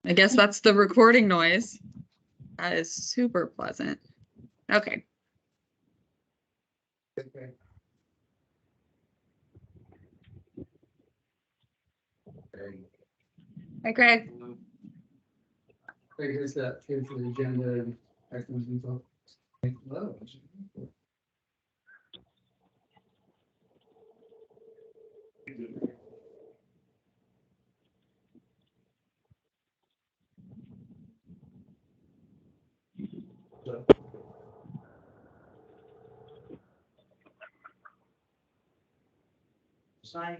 I guess that's the recording noise. That is super pleasant. Okay. Okay. Hi, Greg. Here's the agenda and items and stuff. Hello. Sign.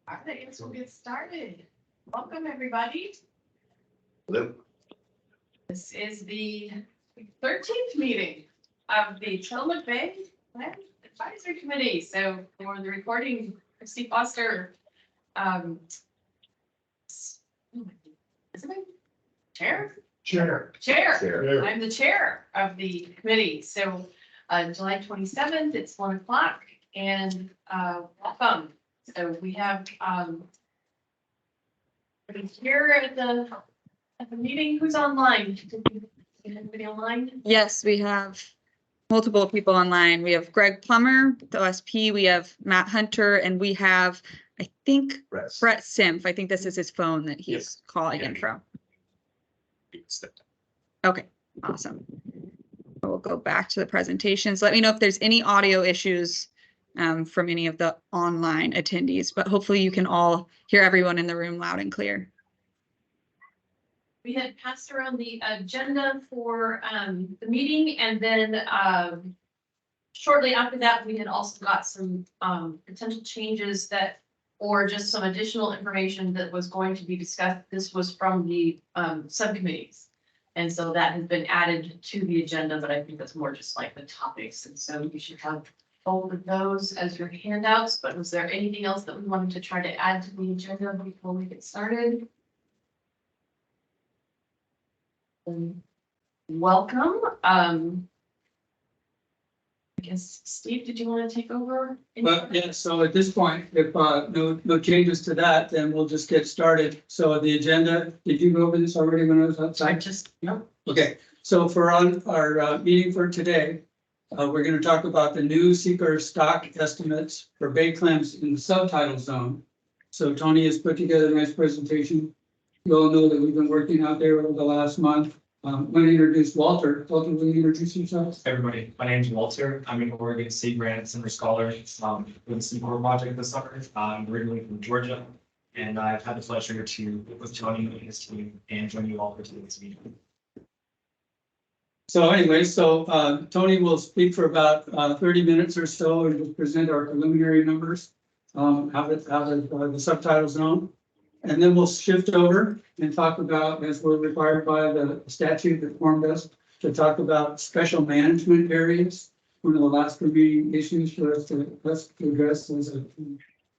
All right, so we'll get started. Welcome, everybody. Hello. This is the 13th meeting of the Tillamook Bay Land Advisory Committee. So for the recording, Christy Foster, is it chair? Chair. I'm the chair of the committee. So July 27th, it's 1 o'clock, and welcome. So we have here at the meeting. Who's online? Anybody online? Yes, we have multiple people online. We have Greg Plummer, the OSP. We have Matt Hunter, and we have, I think, Brett Simpf. I think this is his phone that he's calling in from. Okay, awesome. We'll go back to the presentations. Let me know if there's any audio issues from any of the online attendees, but hopefully you can all hear everyone in the room loud and clear. We had passed around the agenda for the meeting, and then shortly after that, we had also got some potential changes that, or just some additional information that was going to be discussed. This was from the subcommittees. And so that has been added to the agenda, but I think that's more just like the topics. And so you should have both of those as your handouts. But was there anything else that we wanted to try to add to the agenda before we get started? Welcome. I guess, Steve, did you want to take over? Well, yeah, so at this point, if no changes to that, then we'll just get started. So the agenda, did you go over this already when I was outside? No. Okay, so for our meeting for today, we're going to talk about the new seeker stock estimates for bay clams in the subtidal zone. So Tony has put together a nice presentation. You all know that we've been working out there over the last month. I'm going to introduce Walter. Walter, will you introduce yourself? Hey everybody, my name is Walter. I'm an Oregon Sea Grant Center Scholar with the Seaboard Project this summer. I'm originally from Georgia, and I've had the pleasure to work with Tony and his team and join you all for today's meeting. So anyway, Tony will speak for about 30 minutes or so and just present our preliminary numbers out of the subtitle zone. And then we'll shift over and talk about, as we're required by the statute that formed us, to talk about special management areas. One of the last meeting issues for us to address as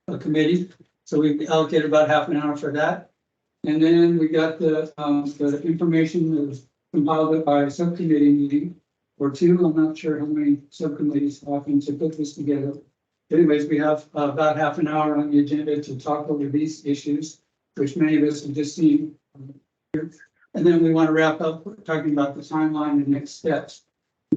a committee. So we allocated about half an hour for that. And then we got the information that was compiled by a subcommittee meeting or two. I'm not sure how many subcommittees often to put this together. Anyways, we have about half an hour on the agenda to talk over these issues, which many of us have just seen here. And then we want to wrap up talking about the timeline and next steps.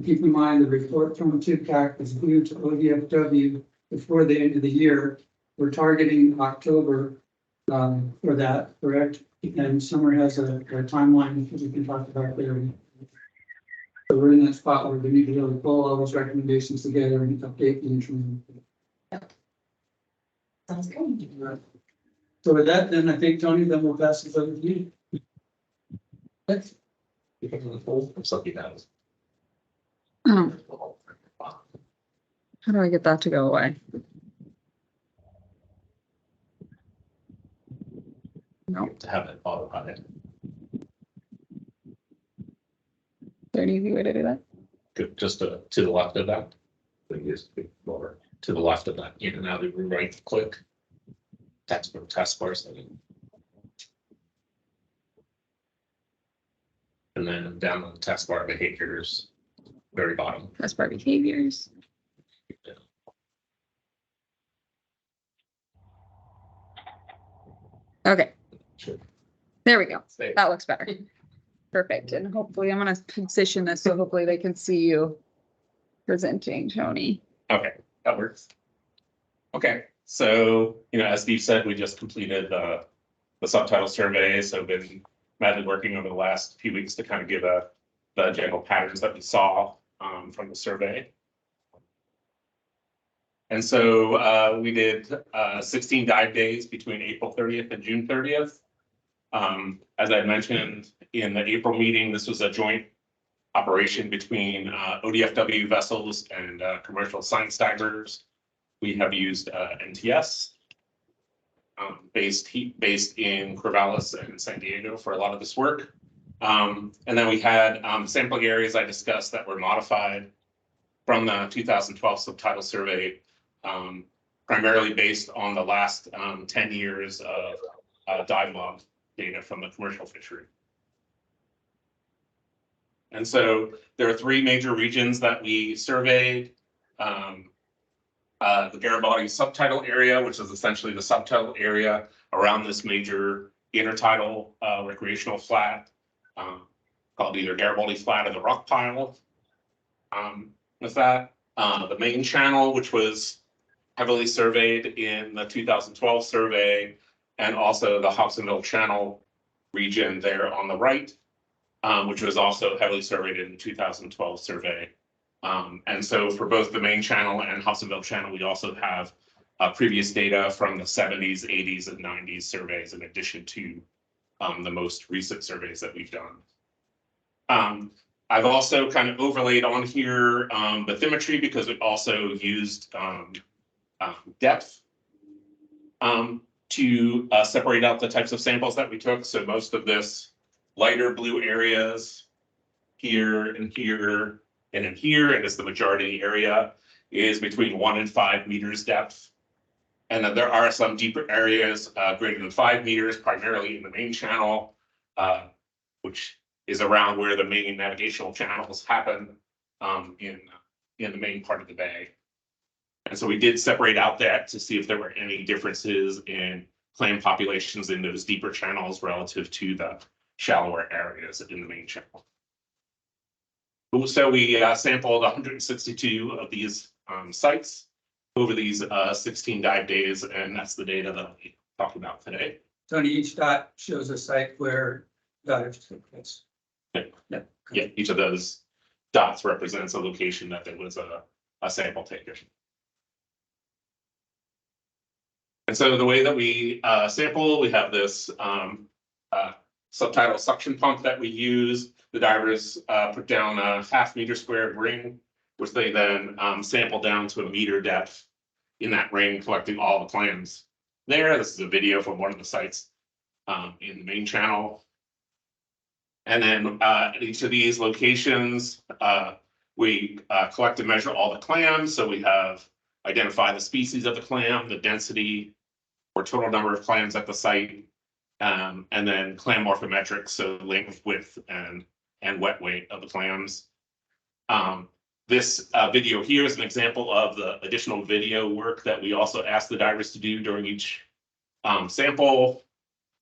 Keep in mind the report from TIPCAC is due to ODFW before the end of the year. We're targeting October for that, correct? And Summer has a timeline that we can talk about there. So we're in that spot where we need to really pull all those recommendations together and update the interim. Yep. Sounds good. So with that, then I think, Tony, then we'll pass it over to you. Thanks. How do I get that to go away? No. To have it autopilot. Is there an easy way to do that? Good, just to the left of that. Lower to the left of that. You can now do right click. That's for taskbar setting. And then down on the taskbar behaviors, very bottom. Taskbar behaviors. Okay, Sure. there we go. Stay. That looks better. Perfect. And hopefully I'm gonna position this so hopefully they can see you presenting, Tony. Okay, that works. Okay, so, as Steve said, we just completed the subtitle survey, so been madly working over the last few weeks to kind of give the general patterns that we saw from the survey. And so we did 16 dive days between April 30th and June 30th. As I mentioned in the April meeting, this was a joint operation between ODFW vessels and commercial science divers. We have used NTS based in Corvallis and San Diego for a lot of this work. And then we had sampling areas I discussed that were modified from the 2012 subtitle survey, primarily based on the last 10 years of dive log data from the commercial fishery. And so there are three major regions that we surveyed. The Garibaldi subtidal area, which is essentially the subtidal area around this major intertidal recreational flat, called either Garibaldi Flat or the Rock Pile. With that, the main channel, which was heavily surveyed in the 2012 survey, and also the Hobsonville Channel region there on the right, which was also heavily surveyed in the 2012 survey. And so for both the main channel and Hobsonville Channel, we also have previous data from the 70s, 80s, and 90s surveys, in addition to the most recent surveys that we've done. I've also kind of overlaid on here bathymetry, because we also used depth to separate out the types of samples that we took. So most of this lighter blue areas here and here and in here, and it's the majority of the area, is between 1 and 5 meters depth. And then there are some deeper areas greater than 5 meters, primarily in the main channel, which is around where the main navigational channels happen in the main part of the bay. And so we did separate out that to see if there were any differences in clam populations in those deeper channels relative to the shallower areas in the main channel. So we sampled 162 of these sites over these 16 dive days, and that's the data that we talked about today. Tony, each dot shows a site where dives took place. Yeah, each of those dots represents a location that there was a sample taken. And so the way that we sample, we have this subtidal suction pump that we use. The divers put down a 1/2 meter squared ring, which they then sample down to a meter depth in that ring, collecting all the clams there. This is a video from one of the sites in the main channel. And then at each of these locations, we collect and measure all the clams. So we have identified the species of the clam, the density or total number of clams at the site, and then clam morphometrics, so length, width, and wet weight of the clams. This video here is an example of the additional video work that we also asked the divers to do during each sample,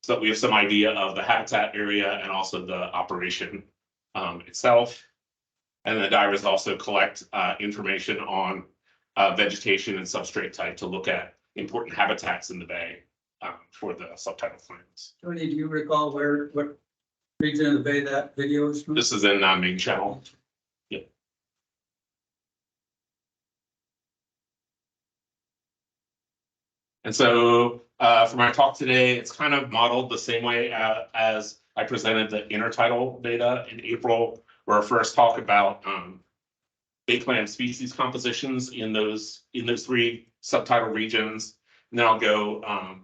so that we have some idea of the habitat area and also the operation itself. And the divers also collect information on vegetation and substrate type to look at important habitats in the bay for the subtidal clams. Tony, do you recall what region of the bay that video is from? This is in main channel. Yeah. And so for my talk today, it's kind of modeled the same way as I presented the intertidal data in April, where I first talk about bay clam species compositions in those 3 subtidal regions. And then I'll go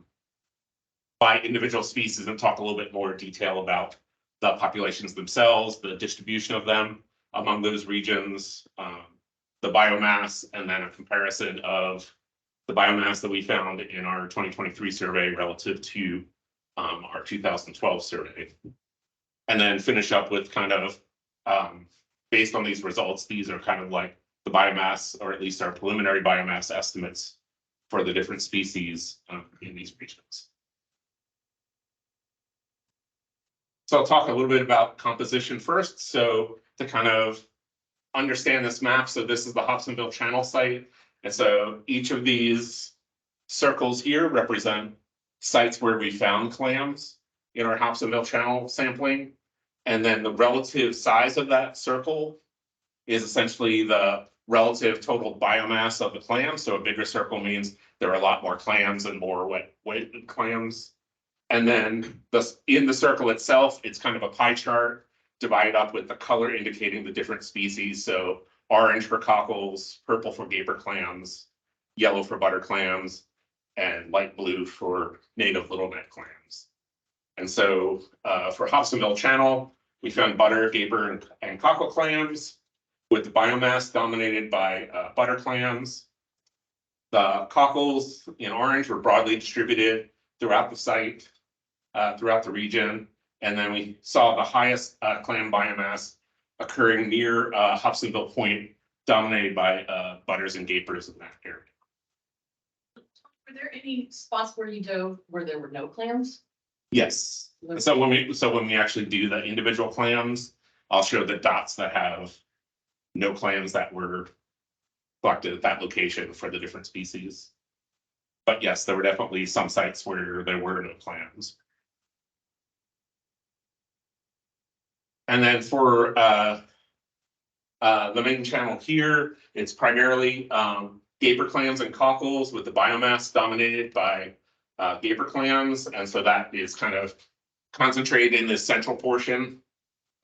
by individual species and talk a little bit more detail about the populations themselves, the distribution of them among those regions, the biomass, and then a comparison of the biomass that we found in our 2023 survey relative to our 2012 survey. And then finish up with kind of, based on these results, these are kind of like the biomass, or at least our preliminary biomass estimates for the different species in these regions. So I'll talk a little bit about composition first. So to kind of understand this map, so this is the Hobsonville Channel site. And so each of these circles here represent sites where we found clams in our Hobsonville Channel sampling. And then the relative size of that circle is essentially the relative total biomass of the clams. So a bigger circle means there are a lot more clams and more weighted clams. And then in the circle itself, it's kind of a pie chart divided up with the color indicating the different species. So orange for cockles, purple for gaper clams, yellow for butter clams, and light blue for native little neck clams. And so for Hobsonville Channel, we found butter, gaper, and cockle clams with the biomass dominated by butter clams. The cockles in orange were broadly distributed throughout the site, throughout the region. And then we saw the highest clam biomass occurring near Hobsonville Point, dominated by butters and gapers in that area. Were there any spots where you dove where there were no clams? Yes. So when we actually do the individual clams, I'll show the dots that have no clams that were collected at that location for the different species. But yes, there were definitely some sites where there were no clams. And then for the main channel here, it's primarily gaper clams and cockles with the biomass dominated by gaper clams. And so that is kind of concentrated in this central portion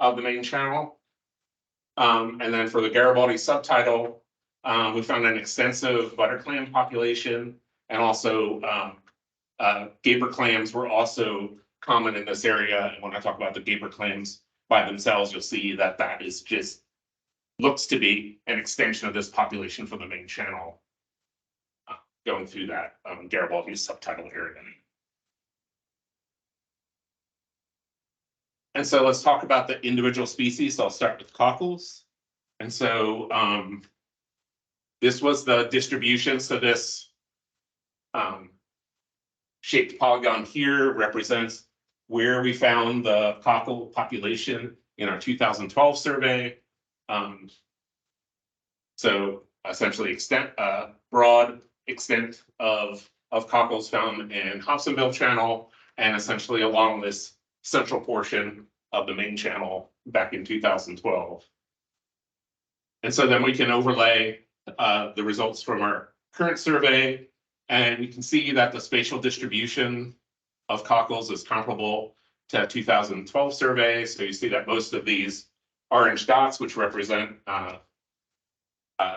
of the main channel. And then for the Garibaldi subtitle, we found an extensive butter clam population, and also gaper clams were also common in this area. And when I talk about the gaper clams by themselves, you'll see that that is just looks to be an extension of this population for the main channel going through that Garibaldi subtitle area. And so let's talk about the individual species. So I'll start with cockles. And so this was the distribution. So this shaped polygon here represents where we found the cockle population in our 2012 survey. So essentially broad extent of cockles found in Hobsonville Channel, and essentially along this central portion of the main channel back in 2012. And so then we can overlay the results from our current survey, and we can see that the spatial distribution of cockles is comparable to 2012 survey. So you see that most of these orange dots, which represent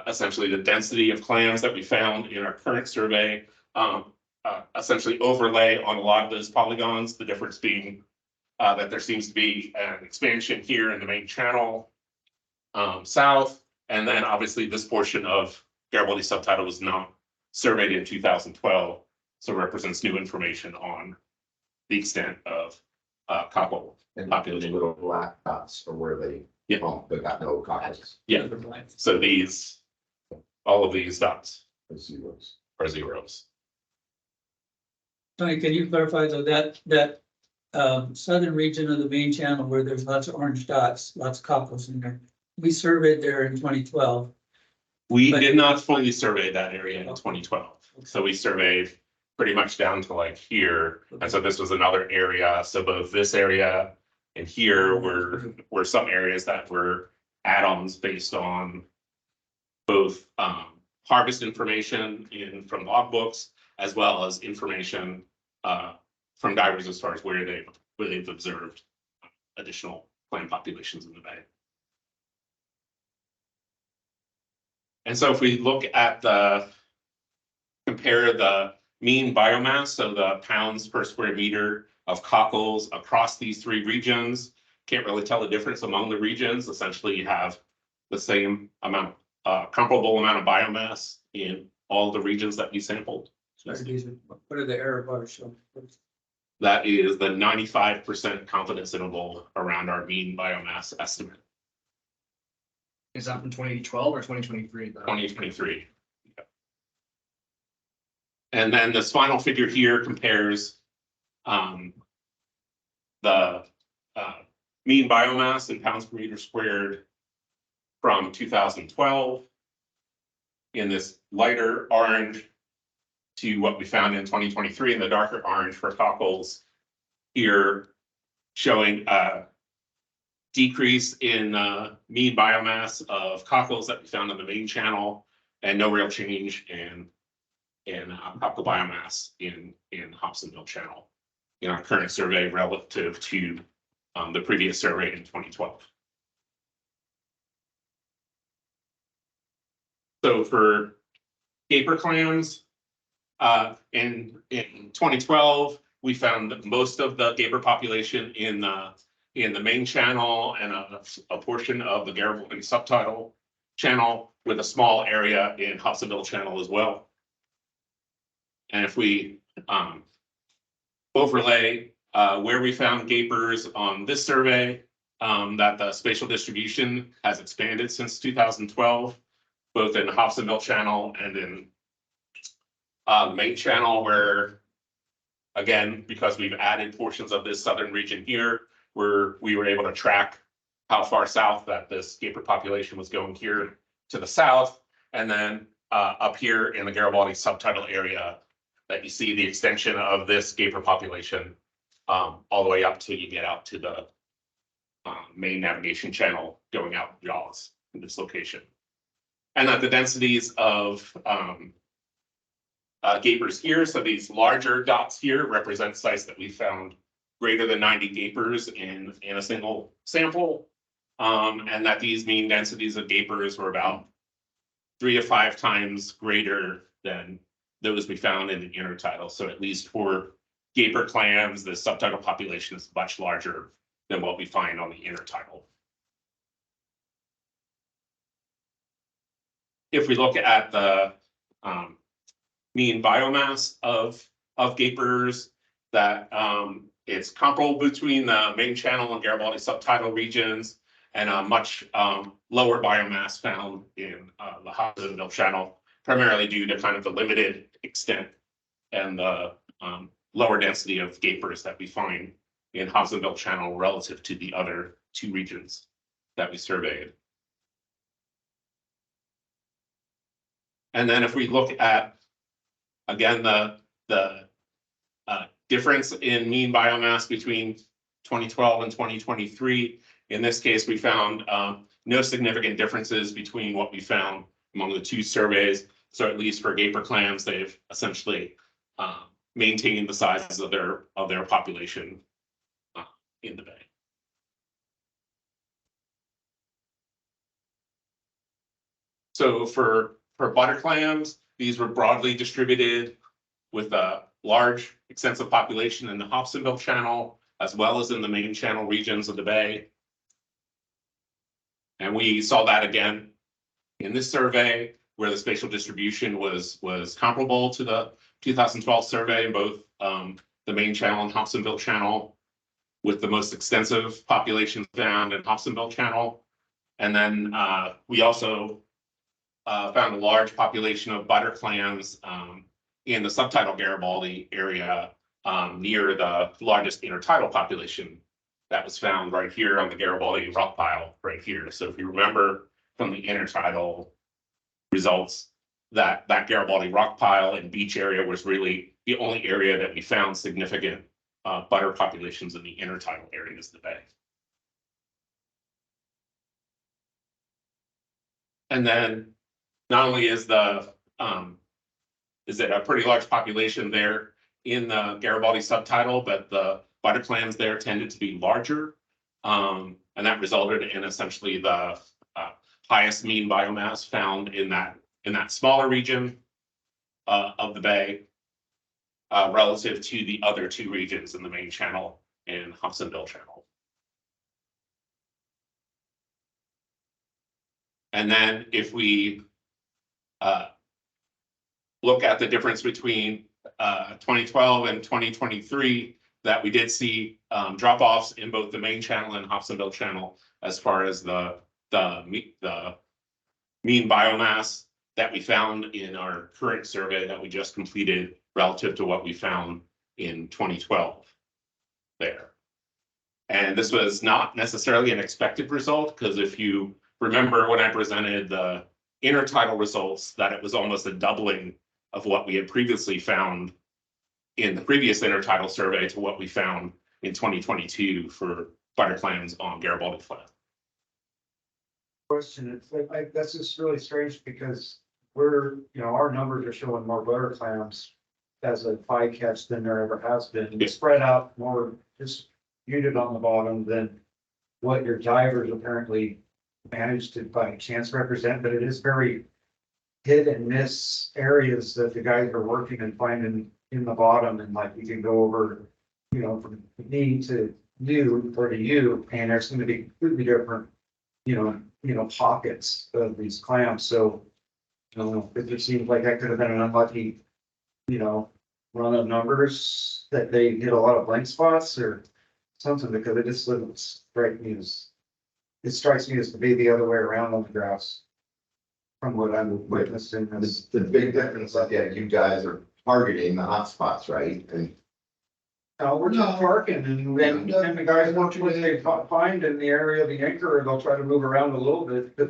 essentially the density of clams that we found in our current survey, essentially overlay on a lot of those polygons, the difference being that there seems to be an expansion here in the main channel south, and then obviously this portion of Garibaldi subtitle was not surveyed in 2012, so represents new information on the extent of cockle population. Little black dots are where they, but got no cockles. Yeah, so all of these dots Zeros. are zeros. Tony, can you clarify though that southern region of the main channel where there's lots of orange dots, lots of cockles in there? We surveyed there in 2012. We did not fully survey that area in 2012. So we surveyed pretty much down to like here. And so this was another area. So both this area and here were some areas that were add-ons based on both harvest information from logbooks, as well as information from divers as far as where they've observed additional clam populations in the bay. And so if we look at compare the mean biomass, so the pounds per square meter of cockles across these three regions, can't really tell the difference among the regions. Essentially, you have the same amount, comparable amount of biomass in all the regions that we sampled. What are the error bars showing? That is the 95% confidence interval around our mean biomass estimate. Is that from 2012 or 2023? 2023. And then this final figure here compares the mean biomass in pounds per meter squared from 2012 in this lighter orange to what we found in 2023 in the darker orange for cockles here, showing a decrease in mean biomass of cockles that we found in the main channel, and no real change in cockle biomass in Hobsonville channel in our current survey relative to the previous survey in 2012. So for gaper clams, in 2012, we found that most of the gaper population in the main channel and a portion of the Garibaldi subtidal channel, with a small area in Hobsonville channel as well. And if we overlay where we found gapers on this survey, that the spatial distribution has expanded since 2012, both in Hobsonville channel and in main channel, where again, because we've added portions of this southern region here, where we were able to track how far south that this gaper population was going here to the south, and then up here in the Garibaldi subtidal area, that you see the extension of this gaper population all the way up till you get out to the main navigation channel going out Jaws in this location. And that the densities of gapers here, so these larger dots here represent sites that we found greater than 90 gapers in a single sample, and that these mean densities of gapers were about 3 to 5 times greater than those we found in the intertidal. So at least for gaper clams, the subtidal population is much larger than what we find on the intertidal. If we look at the mean biomass of gapers, that it's comparable between the main channel and Garibaldi subtidal regions, and a much lower biomass found in the Hobsonville channel, primarily due to kind of the limited extent and the lower density of gapers that we find in Hobsonville channel relative to the other 2 regions that we surveyed. And then if we look at, again, the difference in mean biomass between 2012 and 2023, in this case, we found no significant differences between what we found among the 2 surveys. So at least for gaper clams, they've essentially maintained the size of their population in the bay. So for butter clams, these were broadly distributed with a large extensive population in the Hobsonville channel, as well as in the main channel regions of the bay. And we saw that again in this survey, where the spatial distribution was comparable to the 2012 survey in both the main channel and Hobsonville channel, with the most extensive population found in Hobsonville channel. And then we also found a large population of butter clams in the subtidal Garibaldi area, near the largest intertidal population that was found right here on the Garibaldi rock pile right here. So if you remember from the intertidal results, that Garibaldi rock pile and beach area was really the only area that we found significant butter populations in the intertidal areas of the bay. And then not only is it a pretty large population there in the Garibaldi subtidal, but the butter clams there tended to be larger, and that resulted in essentially the highest mean biomass found in that smaller region of the bay, relative to the other 2 regions in the main channel and Hobsonville channel. And then if we look at the difference between 2012 and 2023, that we did see drop-offs in both the main channel and Hobsonville channel as far as the mean biomass that we found in our current survey that we just completed relative to what we found in 2012 there. And this was not necessarily an expected result, because if you remember when I presented the intertidal results, that it was almost a doubling of what we had previously found in the previous intertidal survey to what we found in 2022 for butter clams on Garibaldi Flat. Question, it's like, that's just really strange because we're, our numbers are showing more butter clams as a bycatch than there ever has been. Yeah. It's spread out more disputed on the bottom than what your divers apparently managed to by chance represent, but it is very hit and miss areas that the guys are working and finding in the bottom, and like we can go over, from me to you or to you, and there's going to be completely different, pockets of these clams. So, it just seems like that could have been an unlucky, run of numbers that they hit a lot of blank spots or something, because it just doesn't strike me as, it strikes me as to be the other way around on the graphs from what I'm witnessing. The big difference, like, yeah, you guys are targeting the hot spots, right? And We're just parking and then the guys want what they find in the area of the anchor, they'll try to move around a little bit to,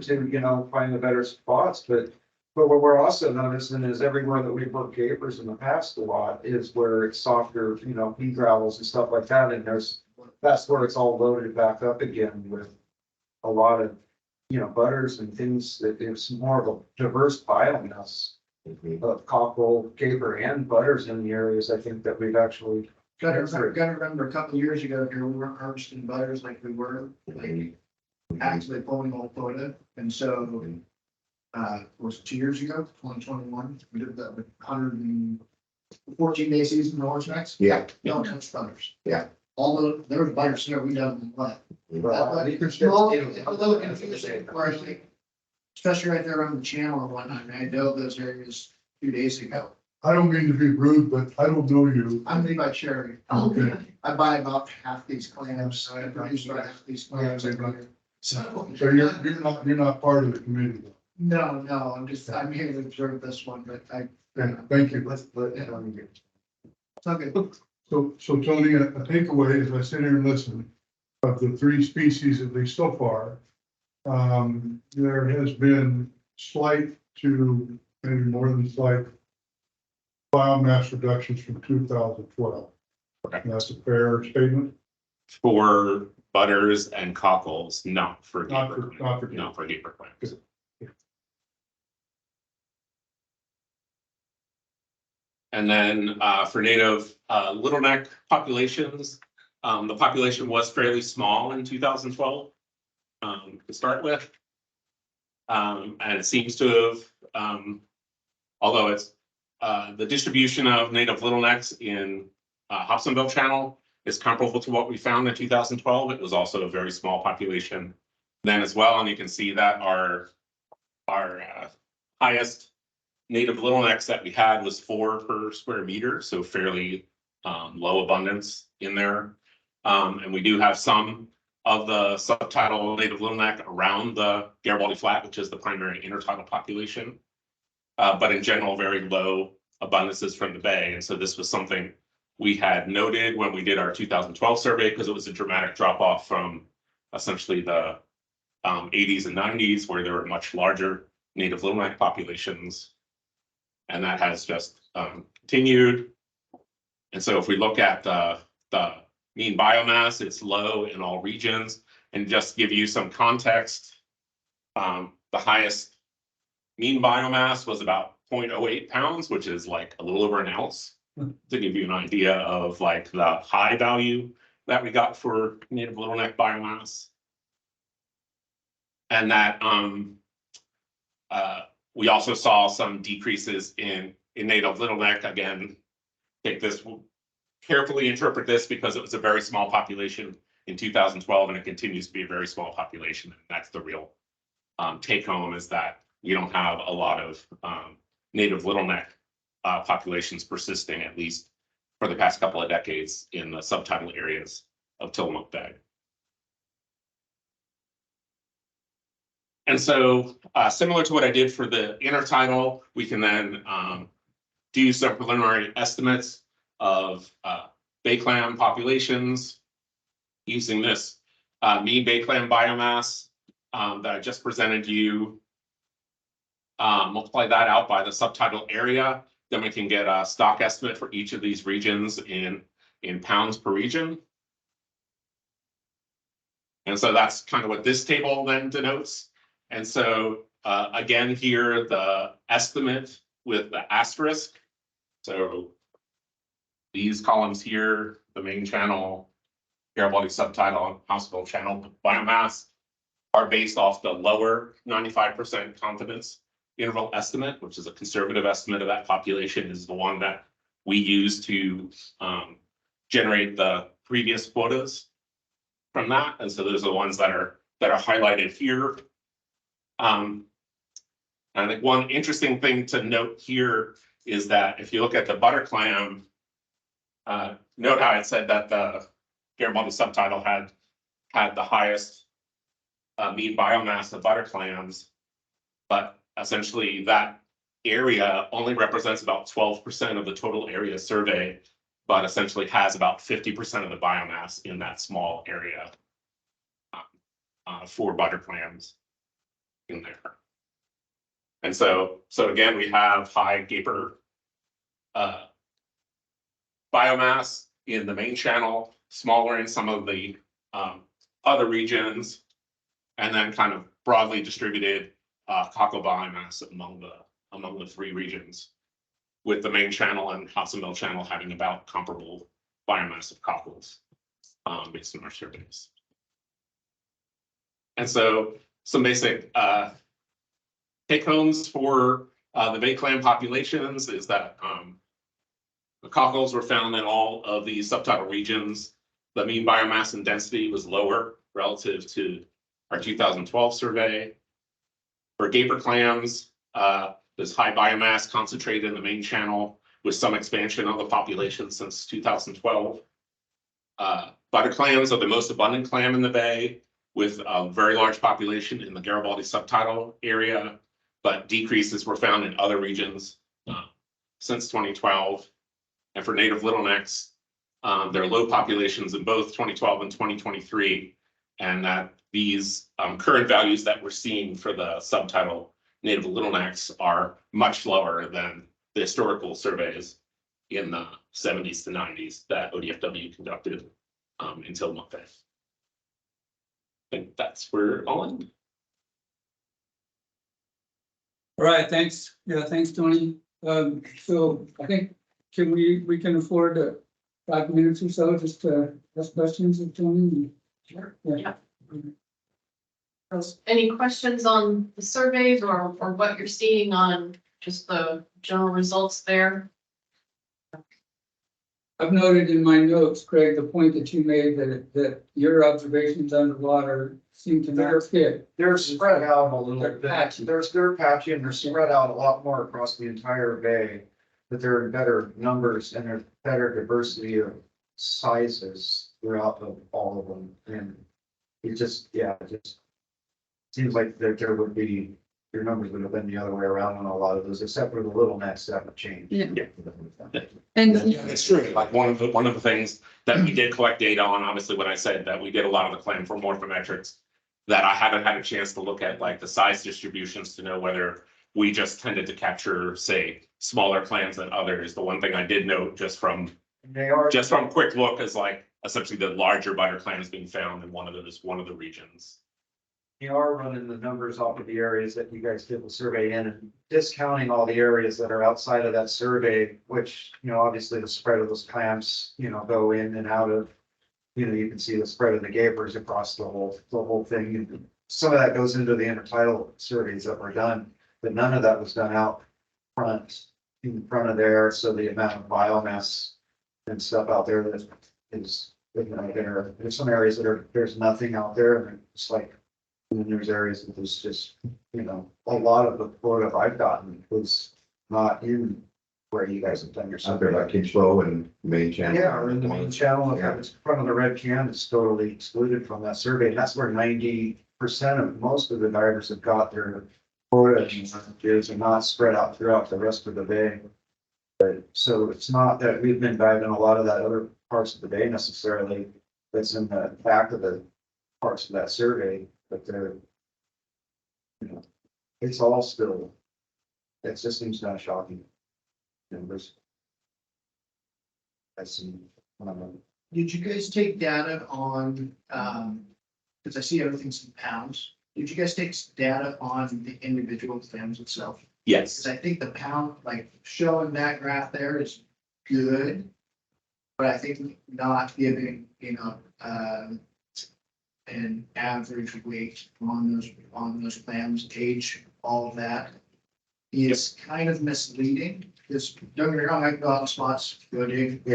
find the better spots. But what we're also noticing is everywhere that we've worked capers in the past a lot is where it's softer, pea gravels and stuff like that. And that's where it's all loaded back up again with a lot of, butters and things that it's more of a diverse biomass of cockle, caper and butters in the areas I think that we've actually. Gotta remember a couple of years ago here, we weren't harvesting butters like we were, like actually pulling all quota. And so, was it 2 years ago, 2021, we did that with 114-day season in Orange. yeah, No touch butters. Yeah. Although there was butters there, we done what? Well, you can It's a little still- confusing, where I think, especially right there on the channel and whatnot, and I know those areas 2 days ago. I don't mean to be rude, but I don't know you. I'm Levi Cherry. Okay. I buy about half these clams, I produce about half these clams every year. So You're not part of the committee. no, I'm here to observe this one, but Thank you. Let's let Tony get. okay. So Tony, a takeaway as I sit here and listen, of the 3 species, at least so far, there has been slight to maybe more than slight biomass reductions from 2012. Okay. That's a fair statement. For butters and cockles, not for Not gaper clams. And then for native little neck populations, the population was fairly small in 2012 to start with. And it seems to have, although it's the distribution of native little necks in Hobsonville Channel is comparable to what we found in 2012. It was also a very small population then as well. And you can see that our highest native little necks that we had was 4 per square meter, so fairly low abundance in there. And we do have some of the subtidal native little neck around the Garibaldi Flat, which is the primary intertidal population. But in general, very low abundances from the bay. And so this was something we had noted when we did our 2012 survey, because it was a dramatic drop off from essentially the 80s and 90s, where there were much larger native little neck populations. And that has just continued. And so if we look at the mean biomass, it's low in all regions. And just give you some context, the highest mean biomass was about 0.08 pounds, which is like a little over an ounce, to give you an idea of like the high value that we got for native little neck biomass. And that we also saw some decreases in native little neck. Again, take this, carefully interpret this, because it was a very small population in 2012 and it continues to be a very small population. And that's the real take home, is that we don't have a lot of native little neck populations persisting, at least for the past couple of decades, in the subtidal areas of Tillamook Bay. And so similar to what I did for the intertidal, we can then do some preliminary estimates of bay clam populations using this mean bay clam biomass that I just presented you. Multiply that out by the subtidal area, then we can get a stock estimate for each of these regions in pounds per region. And so that's kind of what this table then denotes. And so again, here, the estimate with the asterisk. So these columns here, the main channel, Garibaldi subtidal, and hospital channel biomass are based off the lower 95% confidence interval estimate, which is a conservative estimate of that population, is the one that we use to generate the previous quotas from that. And so those are the ones that are highlighted here. I think one interesting thing to note here is that if you look at the butter clam, note how I said that the Garibaldi subtidal had the highest mean biomass of butter clams, but essentially that area only represents about 12% of the total area survey, but essentially has about 50% of the biomass in that small area for butter clams in there. And so again, we have high gaper biomass in the main channel, smaller in some of the other regions, and then kind of broadly distributed cockle biomass among the three regions, with the main channel and Hudson Mill channel having about comparable biomass of cockles based on our surveys. And so some basic take homes for the bay clam populations is that the cockles were found in all of the subtidal regions. The mean biomass and density was lower relative to our 2012 survey. For gaper clams, there's high biomass concentrated in the main channel with some expansion of the population since 2012. Butter clams are the most abundant clam in the bay, with a very large population in the Garibaldi subtidal area, but decreases were found in other regions since 2012. And for native little necks, there are low populations in both 2012 and 2023, and that these current values that we're seeing for the subtidal native little necks are much lower than the historical surveys in the 70s to 90s that ODFW conducted until month. I think that's where I'll end. All right, thanks. Yeah, thanks, Tony. So I think we can afford 5 minutes or so just to ask questions of Tony. Sure. Yeah. Any questions on the surveys or what you're seeing on just the general results there? I've noted in my notes, Craig, the point that you made that your observations underwater seem to not fit. They're spread out a little They're bit. patchy. They're patchy and they're spread out a lot more across the entire bay. But they're in better numbers and there's better diversity of sizes throughout all of them. And it just seems like there would be, your numbers would have been the other way around on a lot of those, except for the little necks that have changed. Yeah. Yeah. And It's true. Like one of the things that we did collect data on, obviously, when I said that we did a lot of the clam for morphometrics, that I haven't had a chance to look at like the size distributions to know whether we just tended to capture, say, smaller clams than others. The one thing I did note just from quick look is like essentially the larger butter clams being found in one of the regions. You are running the numbers off of the areas that you guys did the survey in and discounting all the areas that are outside of that survey, which, obviously the spread of those clams, go in and out of, you can see the spread of the gapers across the whole thing. And some of that goes into the intertidal surveys that were done, but none of that was done out front, in front of there. So the amount of biomass and stuff out there that is, there's some areas that there's nothing out there and it's like, and then there's areas that there's just, a lot of the quota I've gotten was not in where you guys have done your Out there survey. like Kings Flow and main channel. Yeah, or in the main channel, if Yeah. it's in front of the red can, it's totally excluded from that survey. And that's where 90% of most of the divers have got their quota is and not spread out throughout the rest of the bay. But so it's not that we've been diving a lot of that other parts of the bay necessarily. that's in the back of the parts of that survey, but they're, you know, it's all still, it just seems kind of shocking numbers. I see. Did you guys take data on, because I see everything's in pounds. Did you guys take data on the individual clams itself? Yes. Because I think the pound, like showing that graph there is good. But I think not giving, an average weight on those clams, age, all of that is kind of misleading. Because don't get me wrong, I can go out in spots, go dig,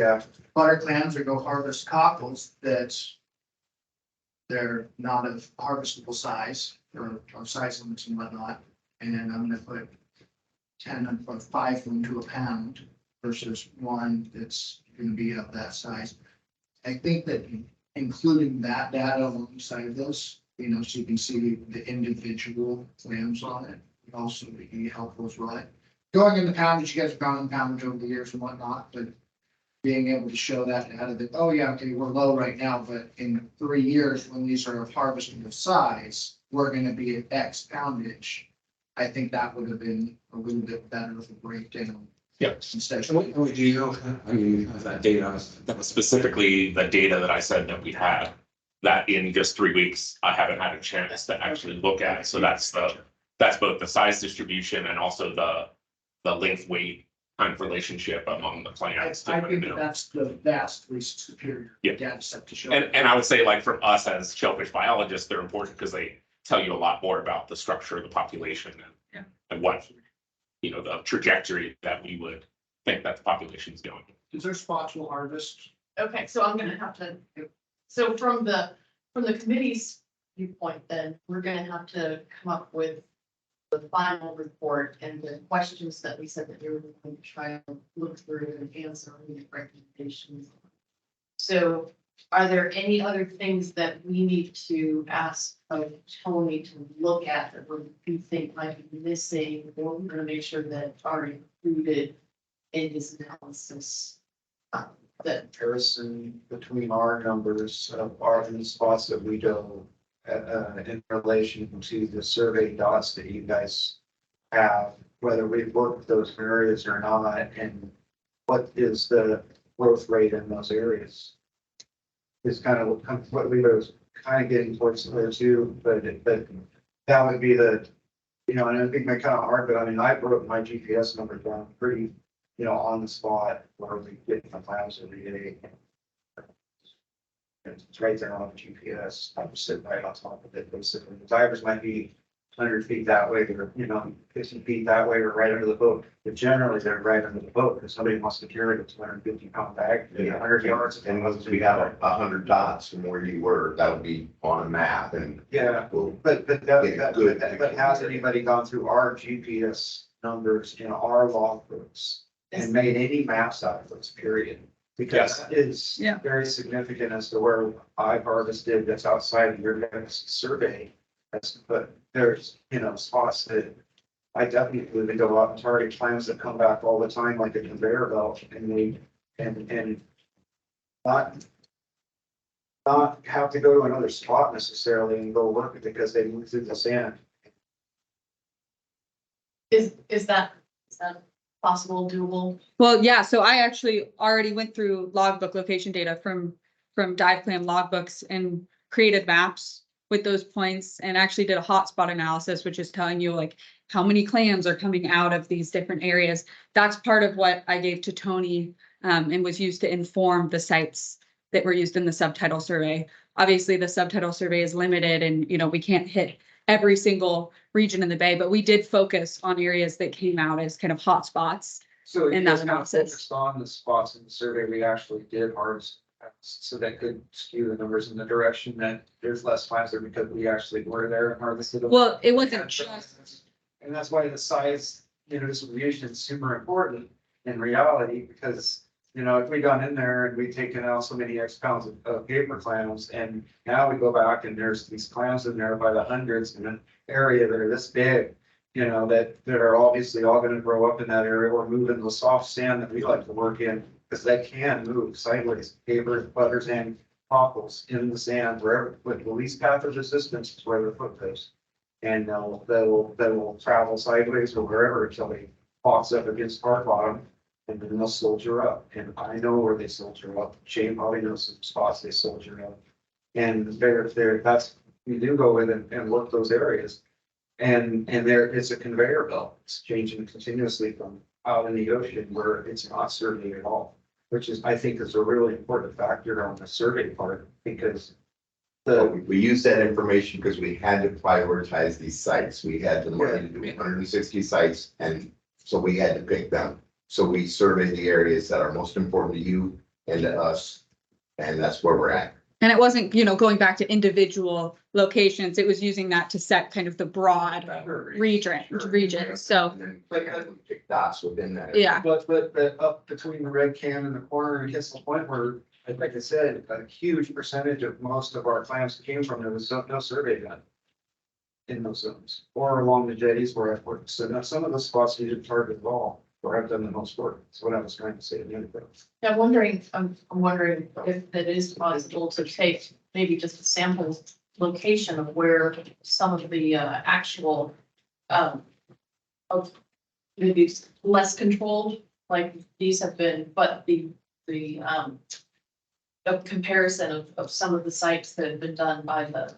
butter clams or go harvest cockles that they're not of harvestable size or size limits and whatnot. And I'm gonna put 10 or 5 of them to a pound versus one that's gonna be of that size. I think that including that data alongside this, so you can see the individual clams on it, also be helpful as well. Going in the poundage, you guys have gone in poundage over the years and whatnot, but being able to show that data that, oh yeah, okay, we're low right now, but in 3 years, when these are harvestable size, we're gonna be at X poundage. I think that would have been a little bit better of a breakdown. Yep. Instead And of. do you know, I mean, that data, that was specifically the data that I said that we had, that in just 3 weeks, I haven't had a chance to actually look at. So that's both the size distribution and also the length weight kind of relationship among the plants. I think that's the vastly superior Yeah. data set to show. And I would say, like, for us as shellfish biologists, they're important because they tell you a lot more about the structure of the population and what, the trajectory that we would think that the population is going. Is there spots we'll harvest? Okay, so I'm gonna have to, so from the committee's viewpoint, then we're gonna have to come up with the final report and the questions that we said that we were going to try and look through and answer and make recommendations. So are there any other things that we need to ask of Tony to look at that we think might be missing, or we're gonna make sure that are included in his analysis? That Comparison between our numbers of the spots that we do in relation to the survey dots that you guys have, whether we've worked with those areas or not, and what is the growth rate in those areas. Is kind of what we were kind of getting towards there too, but that would be the, and I think they're kind of hard, but I mean, I broke my GPS number down pretty, on the spot where we get the files every day. It's right there on the GPS. I'm just sitting right on top of it. Basically, the divers might be 100 feet that way, or 50 feet that way, or right under the boat. But generally, they're right under the boat because somebody wants to carry a 250-pound bag, 100 yards. And once we have 100 dots from where you were, that would be on a map and. Yeah, We'll but good. has anybody gone through our GPS numbers in our logbooks and made any maps out of those, period? Because that is Yeah. very significant as to where I've harvested that's outside of your guys' survey. But there's, spots that I definitely would go out and target clams that come back all the time, like a conveyor belt, and not have to go to another spot necessarily and go work it because they move through the sand. is that possible, doable? Well, yeah, so I actually already went through logbook location data from dive clam logbooks and created maps with those points and actually did a hotspot analysis, which is telling you like how many clams are coming out of these different areas. That's part of what I gave to Tony and was used to inform the sites that were used in the subtitle survey. Obviously, the subtitle survey is limited and, we can't hit every single region in the bay, but we did focus on areas that came out as kind of hotspots. So In you that guys kind of analysis. focused on the spots in the survey we actually did harvest. So that could skew the numbers in the direction that there's less times there because we actually were there and harvested them. Well, it wasn't just, And that's why the size, distribution is super important in reality, because, if we gone in there and we've taken out so many X pounds of paper clams, and now we go back and there's these clams in there by the hundreds in an area that are this big, that are obviously all gonna grow up in that area or move in the soft sand that we like to work in, because they can move sideways, papers, butters, and cockles in the sand wherever, with the least path of resistance is where their foot goes. And they'll travel sideways or wherever until they box up against hard bottom, and then they'll soldier up. And I know where they soldier up. Shane probably knows some spots they soldier up. And that's, you do go in and look those areas. And there, it's a conveyor belt. It's changing continuously from out in the ocean where it's not surveyed at all, which is, I think, is a really important factor on the survey part, because We use that information because we had to prioritize these sites. We had the money to do 160 sites, and so we had to pick them. So we surveyed the areas that are most important to you and to us, and that's where we're at. And it wasn't, going back to individual locations, it was using that to set kind of the broad region, so, And then we pick dots within that. yeah. But up between the red can and the corner, it gets to the point where, like I said, a huge percentage of most of our clams came from, there was no survey done in those zones, or along the jetties where I've worked. So now some of the spots you didn't target at all, where I've done the most work. That's what I was trying to say. Yeah, I'm wondering if it is possible to take maybe just a sample location of where some of the actual of maybe less controlled, like these have been, but the a comparison of some of the sites that have been done by the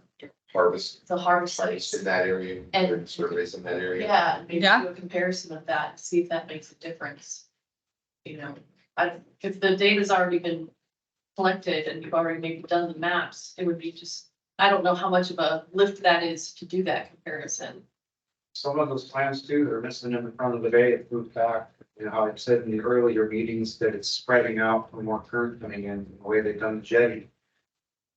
harvest sites. In that area, And- surveys in that area. Yeah, maybe Yeah. do a comparison of that, see if that makes a difference. If the data's already been collected and you've already maybe done the maps, it would be just, I don't know how much of a lift that is to do that comparison. Some of those plans too, they're missing in the front of the bay, it moved back. How I said in the earlier meetings that it's spreading out for more current coming in, the way they've done the jetty.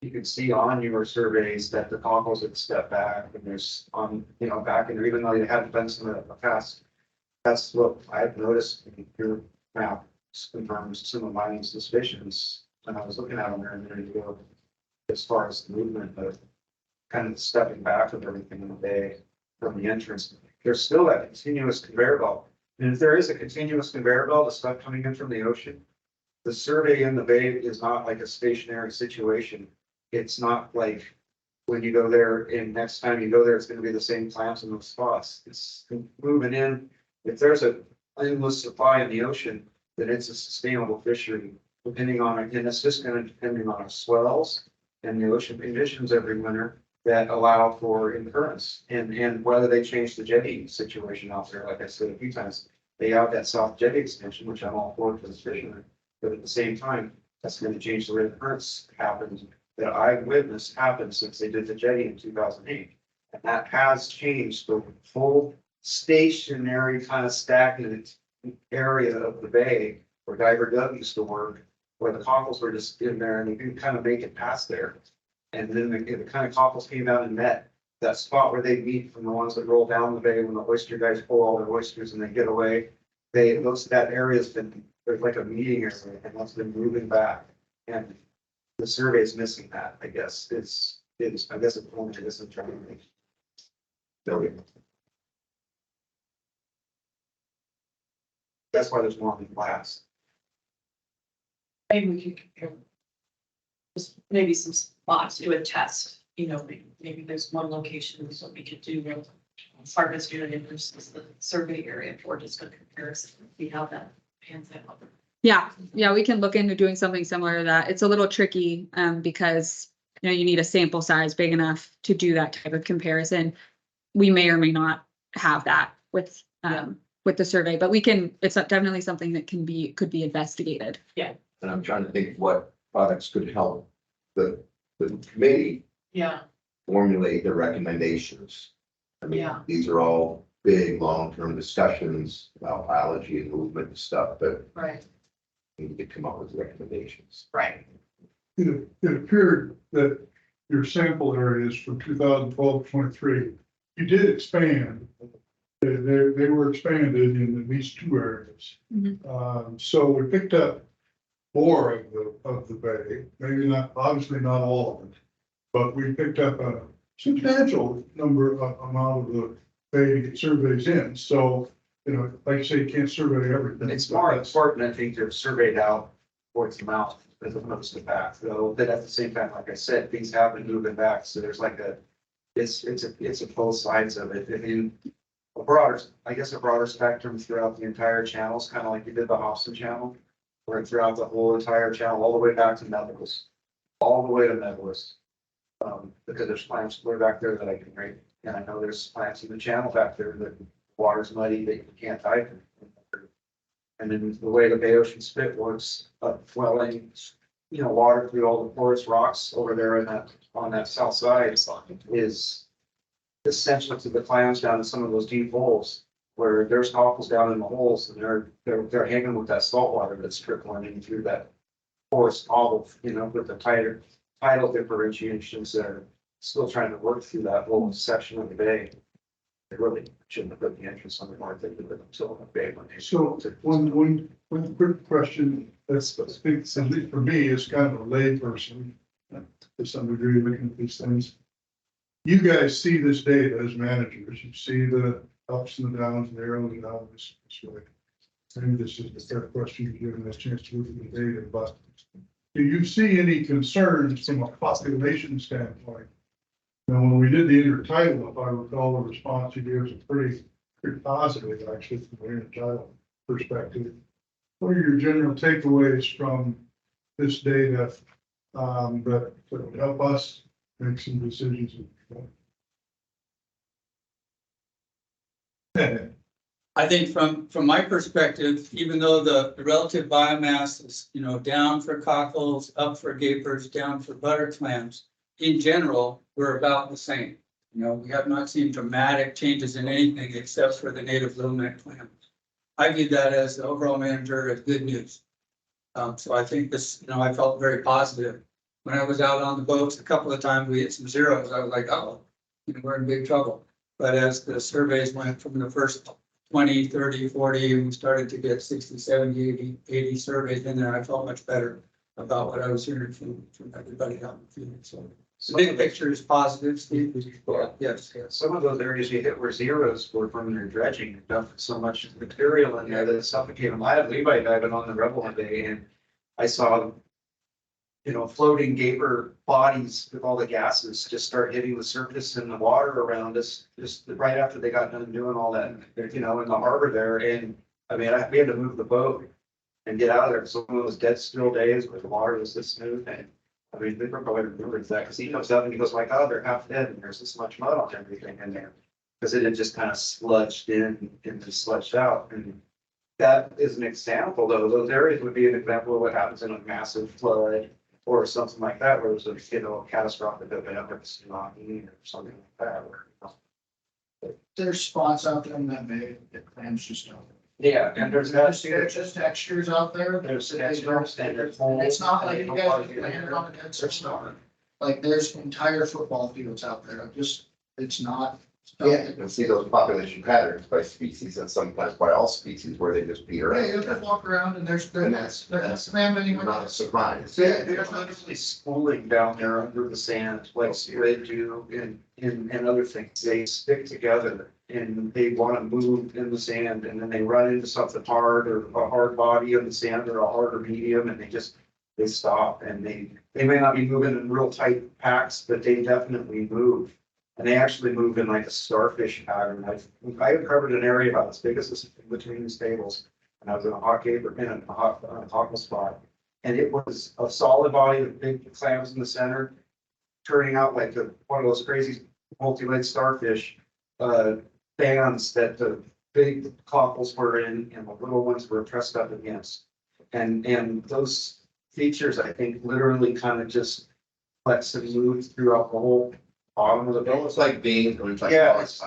You can see on your surveys that the cockles had stepped back, and there's back in there, even though you haven't done some of the past. That's what I've noticed in your map, confirms some of my suspicions when I was looking at them there a minute ago. As far as the movement of kind of stepping back of everything in the bay from the entrance, there's still that continuous conveyor belt. And if there is a continuous conveyor belt of stuff coming in from the ocean, the survey in the bay is not like a stationary situation. It's not like when you go there and next time you go there, it's going to be the same plants in those spots. It's moving in. If there's an endless supply in the ocean, then it's a sustainable fishery, depending on, and it's just going to depending on swells and the ocean conditions every winter that allow for incurrence, and whether they change the jetty situation out there. Like I said a few times, they have that soft jetty extension, which I'm all for the fishermen, but at the same time, that's going to change the way the currents happen that I've witnessed happen since they did the jetty in 2008. And that has changed the whole stationary kind of stagnant area of the bay where Diver Doug used to work, where the cockles were just in there and you can kind of make it past there. And then the kind of cockles came out and met that spot where they meet from the ones that roll down the bay when the oyster guys pull all their oysters and they get away. That area's been, there's like a meeting area, and that's been moving back. And the survey is missing that, I guess. I guess it's only this I'm trying to make. That's why there's more than class. Maybe we could compare. Just maybe some spots to a test, maybe there's one location that we could do the harvest area versus the survey area for just a comparison, see how that pans out. Yeah, we can look into doing something similar to that. It's a little tricky, because, you need a sample size big enough to do that type of comparison. We may or may not have that with the survey, but it's definitely something that could be investigated. And I'm trying to think what products could help the committee Yeah, formulate the recommendations. I mean, Yeah. these are all big, long-term discussions about biology and movement and stuff, but right, we need to come up with recommendations. right. It appeared that your sample areas from 2012 to 23, you did expand. They were expanded in at least two areas. So we picked up more of the bay, maybe not, obviously not all of it, but we picked up a substantial amount of the bay to get surveys in. So, like I say, you can't survey everything. It's more important, I think, to have surveyed out towards the mouth as opposed to back, though, but at the same time, like I said, things have been moving back, so there's like a, it's a both sides of it, I mean, a broader, I guess a broader spectrum throughout the entire channels, kind of like you did the Hobson channel, or throughout the whole entire channel, all the way back to Methodist, all the way to Methodist. Because there's plants way back there that I can rate, and I know there's plants in the channel back there that water's muddy that you can't dive in. And then the way the Bay Ocean Spit works, welling, water through all the porous rocks over there in that, on that south side is essential to the clams down in some of those deep holes where there's cockles down in the holes and they're hanging with that salt water that's trickling in through that porous cobble, with the tighter tidal differentiations that are still trying to work through that whole section of the bay. They really shouldn't have put the entrance on the north end of it until the bay when they. So one quick question that's, I think, at least for me, is kind of a lay person, to some degree, looking at these things. You guys see this data as managers, you see the ups and the downs and the arrows and all this way. Maybe this is the third question you're giving us a chance to look at the data, but do you see any concerns from a population standpoint? Now, when we did the intertidal, if I recall, the response you gave was pretty positive, actually, from the intertidal perspective. What are your general takeaways from this data that would help us make some decisions? I think from my perspective, even though the relative biomass is, down for cockles, up for gapers, down for butter clams, in general, we're about the same. We have not seen dramatic changes in anything except for the native little neck clams. I view that as the overall manager as good news. So I think this, I felt very positive. When I was out on the boats a couple of times, we hit some zeros. I was like, oh, we're in big trouble. But as the surveys went from the first 20, 30, 40, and we started to get 60, 70, 80 surveys in there, I felt much better about what I was hearing from everybody out in the field. So the big picture is positive, Steve. Yes. Some of those areas you hit were zeros were from their dredging, and dumped so much material in there that it suffocated them. I had Levi diving on the Rebel one day and I saw, floating gaper bodies with all the gases just start hitting the surface and the water around us, just right after they got done doing all that, in the harbor there. And I mean, we had to move the boat and get out of there. So one of those dead still days where the water was this smooth. And I mean, they probably remember that because he comes up and he goes like, oh, they're half dead and there's this much mud on everything in there. Because it had just kind of sludged in and just sludged out. And that is an example, though. Those areas would be an example of what happens in a massive flood or something like that, where there's a catastrophic event like a tsunami or something like that. There's spots out there in that bay that clams just don't. Yeah, and there's Just textures out there. There's that they textures don't- and there's It's not like you holes. guys are landing on a dead surface. Like there's entire football fields out there. It's not. Yeah, you can see those population patterns by species and sometimes by all species where they just peter Yeah, you out. just walk around and there's And that's clam anywhere. not a surprise. There's literally schooling down there under the sand, like squid do and other things. They stick together and they want to move in the sand and then they run into something hard or a hard body in the sand or a harder medium and they stop and they may not be moving in real tight packs, but they definitely move. And they actually move in like a starfish pattern. I covered an area about as big as this between these tables. And I was in a hot gaper in a hot spot. And it was a solid body with big clams in the center, turning out like one of those crazy multi-legged starfish bands that the big cockles were in and the little ones were pressed up against. And those features, I think, literally kind of just flex and move throughout the whole bottom of the bill. It's like being, it's like. Yeah, it's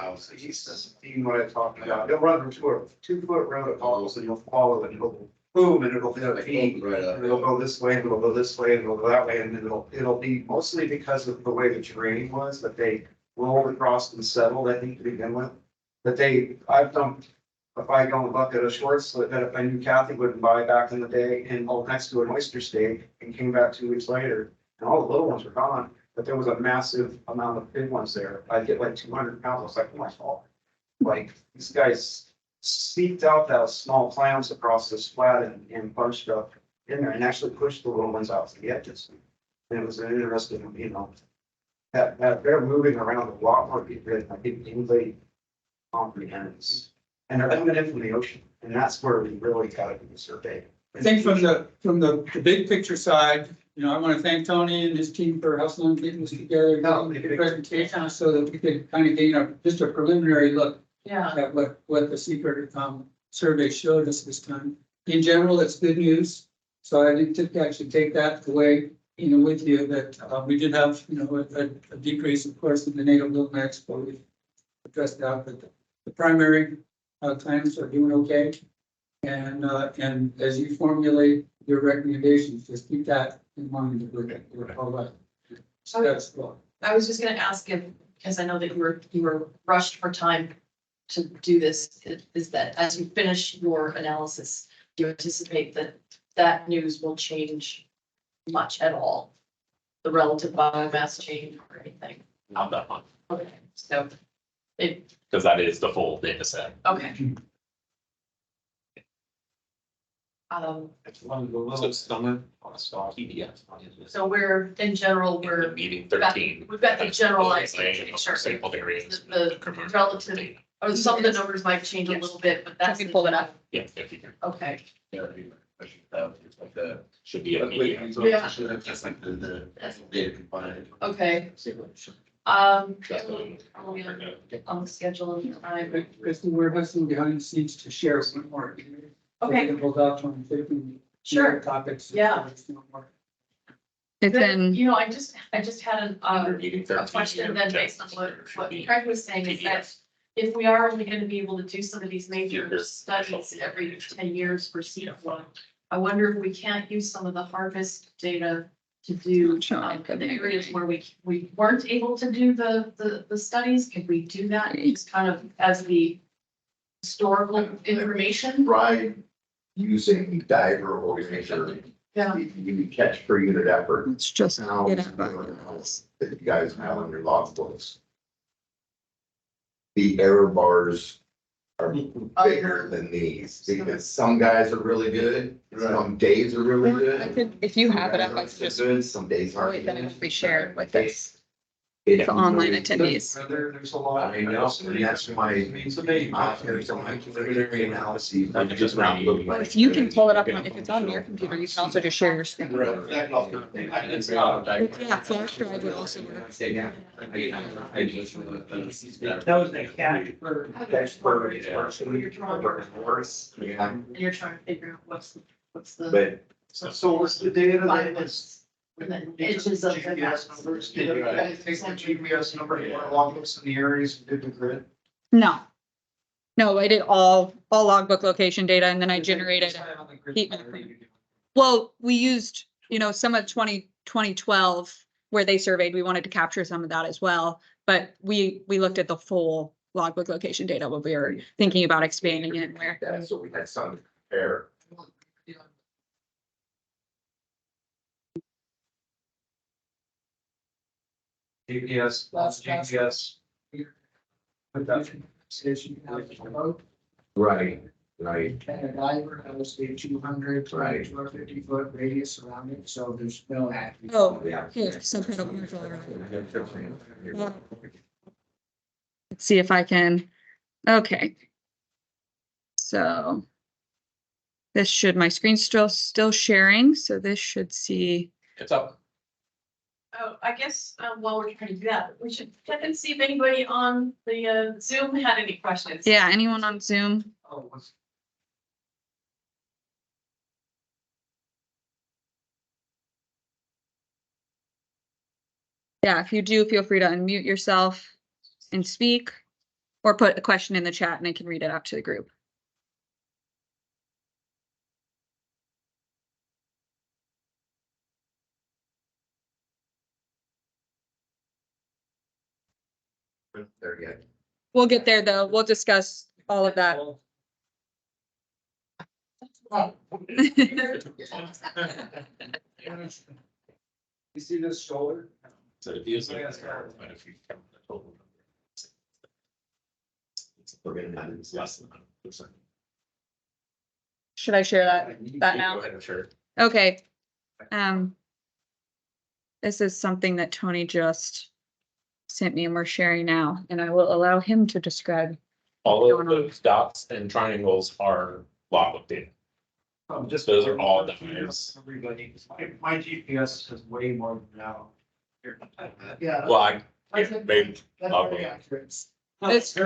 seen what I'm talking about. You'll run through a 2-foot road of bottles and you'll follow it and it'll boom and it'll feed. Right up. And it'll go this way and it'll go this way and it'll go that way. And then it'll be mostly because of the way the terrain was that they rolled across and settled, I think, to begin with. But I've dumped a 5-gallon bucket of short slit that I knew Kathy wouldn't buy back in the day and next to an oyster steak and came back 2 weeks later and all the little ones were gone. But there was a massive amount of big ones there. I'd get like 200 pounds. I was like, oh my God. Like these guys seeped out those small clams across this flat and bunched up in there and actually pushed the little ones out to the edges. And it was an interesting, you know, that they're moving around a lot more people than I think anybody comprehends. And they're coming in from the ocean, and that's where we really gotta do the survey. I think from the big picture side, you know, I want to thank Tony and his team for hustling, getting this together, getting the presentation so that we could kind of gain just a preliminary look Yeah, at what the secret survey showed us this time. In general, it's good news. So I think I should take that away, you know, with you that we did have, you know, a decrease, of course, in the native little necks, but we've addressed that. But the primary clams are doing okay. And as you formulate your recommendations, just keep that in mind. We're all right. So that's well. I was just gonna ask if, because I know that you were rushed for time to do this, is that as you finish your analysis, do you anticipate that news will change much at all? The relative biomass change or anything? Not that much, Okay, so it, because that is the full data set. okay. So summer, PDF. So we're, in general, we're, Meeting we've got 13. the generalized picture. Sampled areas. The relative, or some of the numbers might change a little bit, but that's. Let me pull it up. Yeah, if you can. Okay, Should be a medium. Yeah. That's like the data component. okay. On the schedule and time. Kristen, we're hustling behind the scenes to share one more. Okay, Hold out on 15 sure. topics. Yeah. It's Then, in, you know, I just had Meeting a 13. question then based on what Craig was saying is that if we are only gonna be able to do some of these major studies every 10 years for seed flow, I wonder if we can't use some of the harvest data to do the areas where we weren't able to do the studies. Could we do that just kind of as the historical information? Right, using diver or measure, Yeah. you catch per unit effort. it's just, Now, get that it. you guys have on your log books. The error bars are bigger than these, because some guys are really good, some days are really good. I could, if you have it up, I could just, Good, some days oh aren't. wait, then it would be shared with this, It- the online attendees. There's a lot. I mean, that's my preliminary analysis. I'm just not looking. Well, if you can pull it up on, if it's on your computer, you can also just share your screen. Yeah, flash drive would also work. That was the cat for. That's for. And you're trying to figure out what's the. But So what's the data that is? And then edges of the. GPS numbers, take the GPS number, log books in the areas, and did the grid. No. No, I did all logbook location data and then I generated. heat map. Well, we used, you know, some of 2012 where they surveyed, we wanted to capture some of that as well. But we looked at the full logbook location data when we were thinking about expanding it where. that's what we had some to compare. GPS, GPS. Right, right. And a diver has a 200, Right. 250-foot radius around it, so there's no active. Oh, Yeah. here, subtitle commercial. Let's see if I can, okay. So. This should, my screen's still sharing, so this should see. It's up. Oh, I guess, while we're trying to do that, we should check and see if anybody on the Zoom had any questions. Yeah, anyone on Zoom? Oh, what's. Yeah, if you do, feel free to unmute yourself and speak. Or put a question in the chat and I can read it out to the group. There you go. We'll get there though. We'll discuss all of that. You see this shoulder? So it feels like it's but if you count the total number. We're gonna have less than 100%. Should I share that now? Go ahead and share. Okay. This is something that Tony just sent me and we're sharing now, and I will allow him to describe. All of Going on. those dots and triangles are logbook data. Just Those are all dives. Everybody, my GPS is way more than now. Yeah. Well, I think maybe that's logbook. very accurate. It's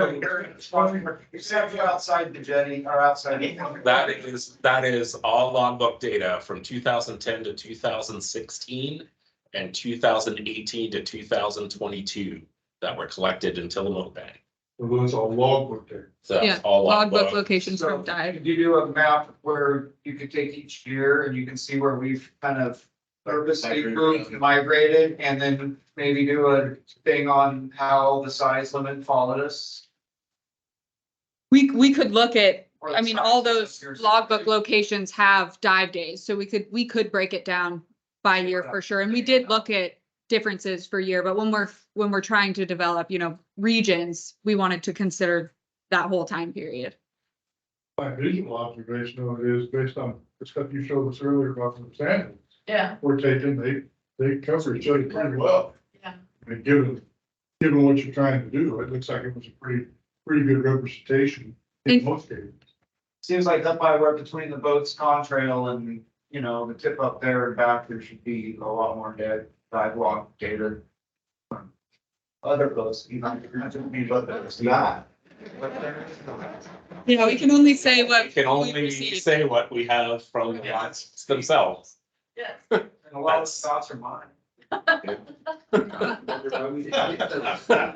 Except for outside the jetty or outside. That is all logbook data from 2010 to 2016 and 2018 to 2022 that were collected in Tillamook Bay. So it's all logbook there. So that's Yeah, all logbook logbook. locations So from dive. if you do a map where you could take each year and you can see where we've kind of purposely moved, migrated, and then maybe do a thing on how the size limit followed us. We could look at, or the I mean, size all of those your- logbook locations have dive days, so we could break it down by year for sure. And we did look at differences for year, but when we're trying to develop, regions, we wanted to consider that whole time period. My visual observation of it is based on the stuff you showed us earlier about the samples Yeah, we're taking, they cover each other pretty well. yeah. I mean, given what you're trying to do, it looks like it was a pretty good representation in And- most cases. Seems like up by where between the boats contrail and, the tip up there and back, there should be a lot more dive log data. Other boats, It's not. Yeah, we can only say what We can we only received. say what we have from the dots themselves. Yes. And a lot of the thoughts are mine.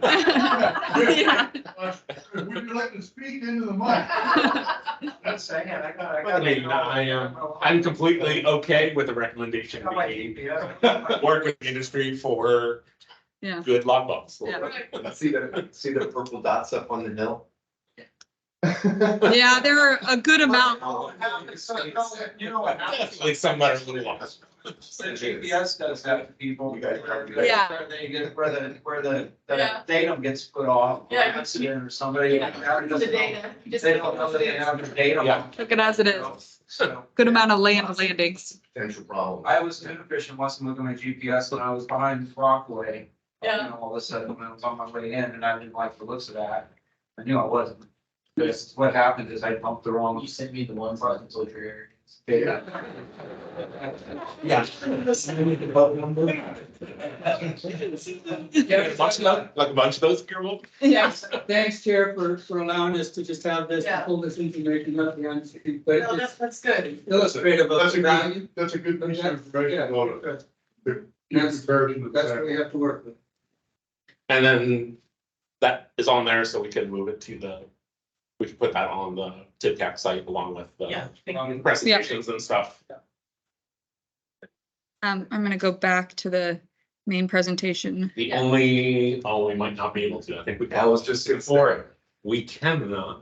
Yeah. Would you like to speak into the mic? That's saying, I'm completely okay with the recommendation. Work with the industry for Yeah. good logbooks. Yeah. See the purple dots up on the hill? Yeah, there are a good amount. You know what? Definitely some that are a little lost. The GPS does that to people. Yeah. Where they get, where the Yeah. datum gets put off. Yeah. Accident or somebody. like that The doesn't know. data. You just- They don't know that they have the datum. Yeah. Took it as it is. So Good amount of land landings. Potential problem. I was tuna fishing once and looking at my GPS and I was behind Rockaway. Yeah. All of a sudden, when I was on my way in and I didn't like the looks of that, I knew I wasn't. Because what happened is I bumped the wrong. You sent me the ones that told your areas. data. Yeah. Yeah, a bunch of those, like a bunch of those, Carol. Yes. Thanks, Chair, for allowing us to just have this, Yeah. pull this information up again, but No, it's that's good. illustrative of That's the a value. good, that's a good piece of Yeah, information about it. that's In comparison to that's what we that. have to work with. And then that is on there, so we can move it we can put that on the TIPCAC site along with Yeah. the presentations and stuff. I'm gonna go back to the main presentation. The Yeah. only, we might not be able to, I think we. I was just gonna say. For it, we cannot.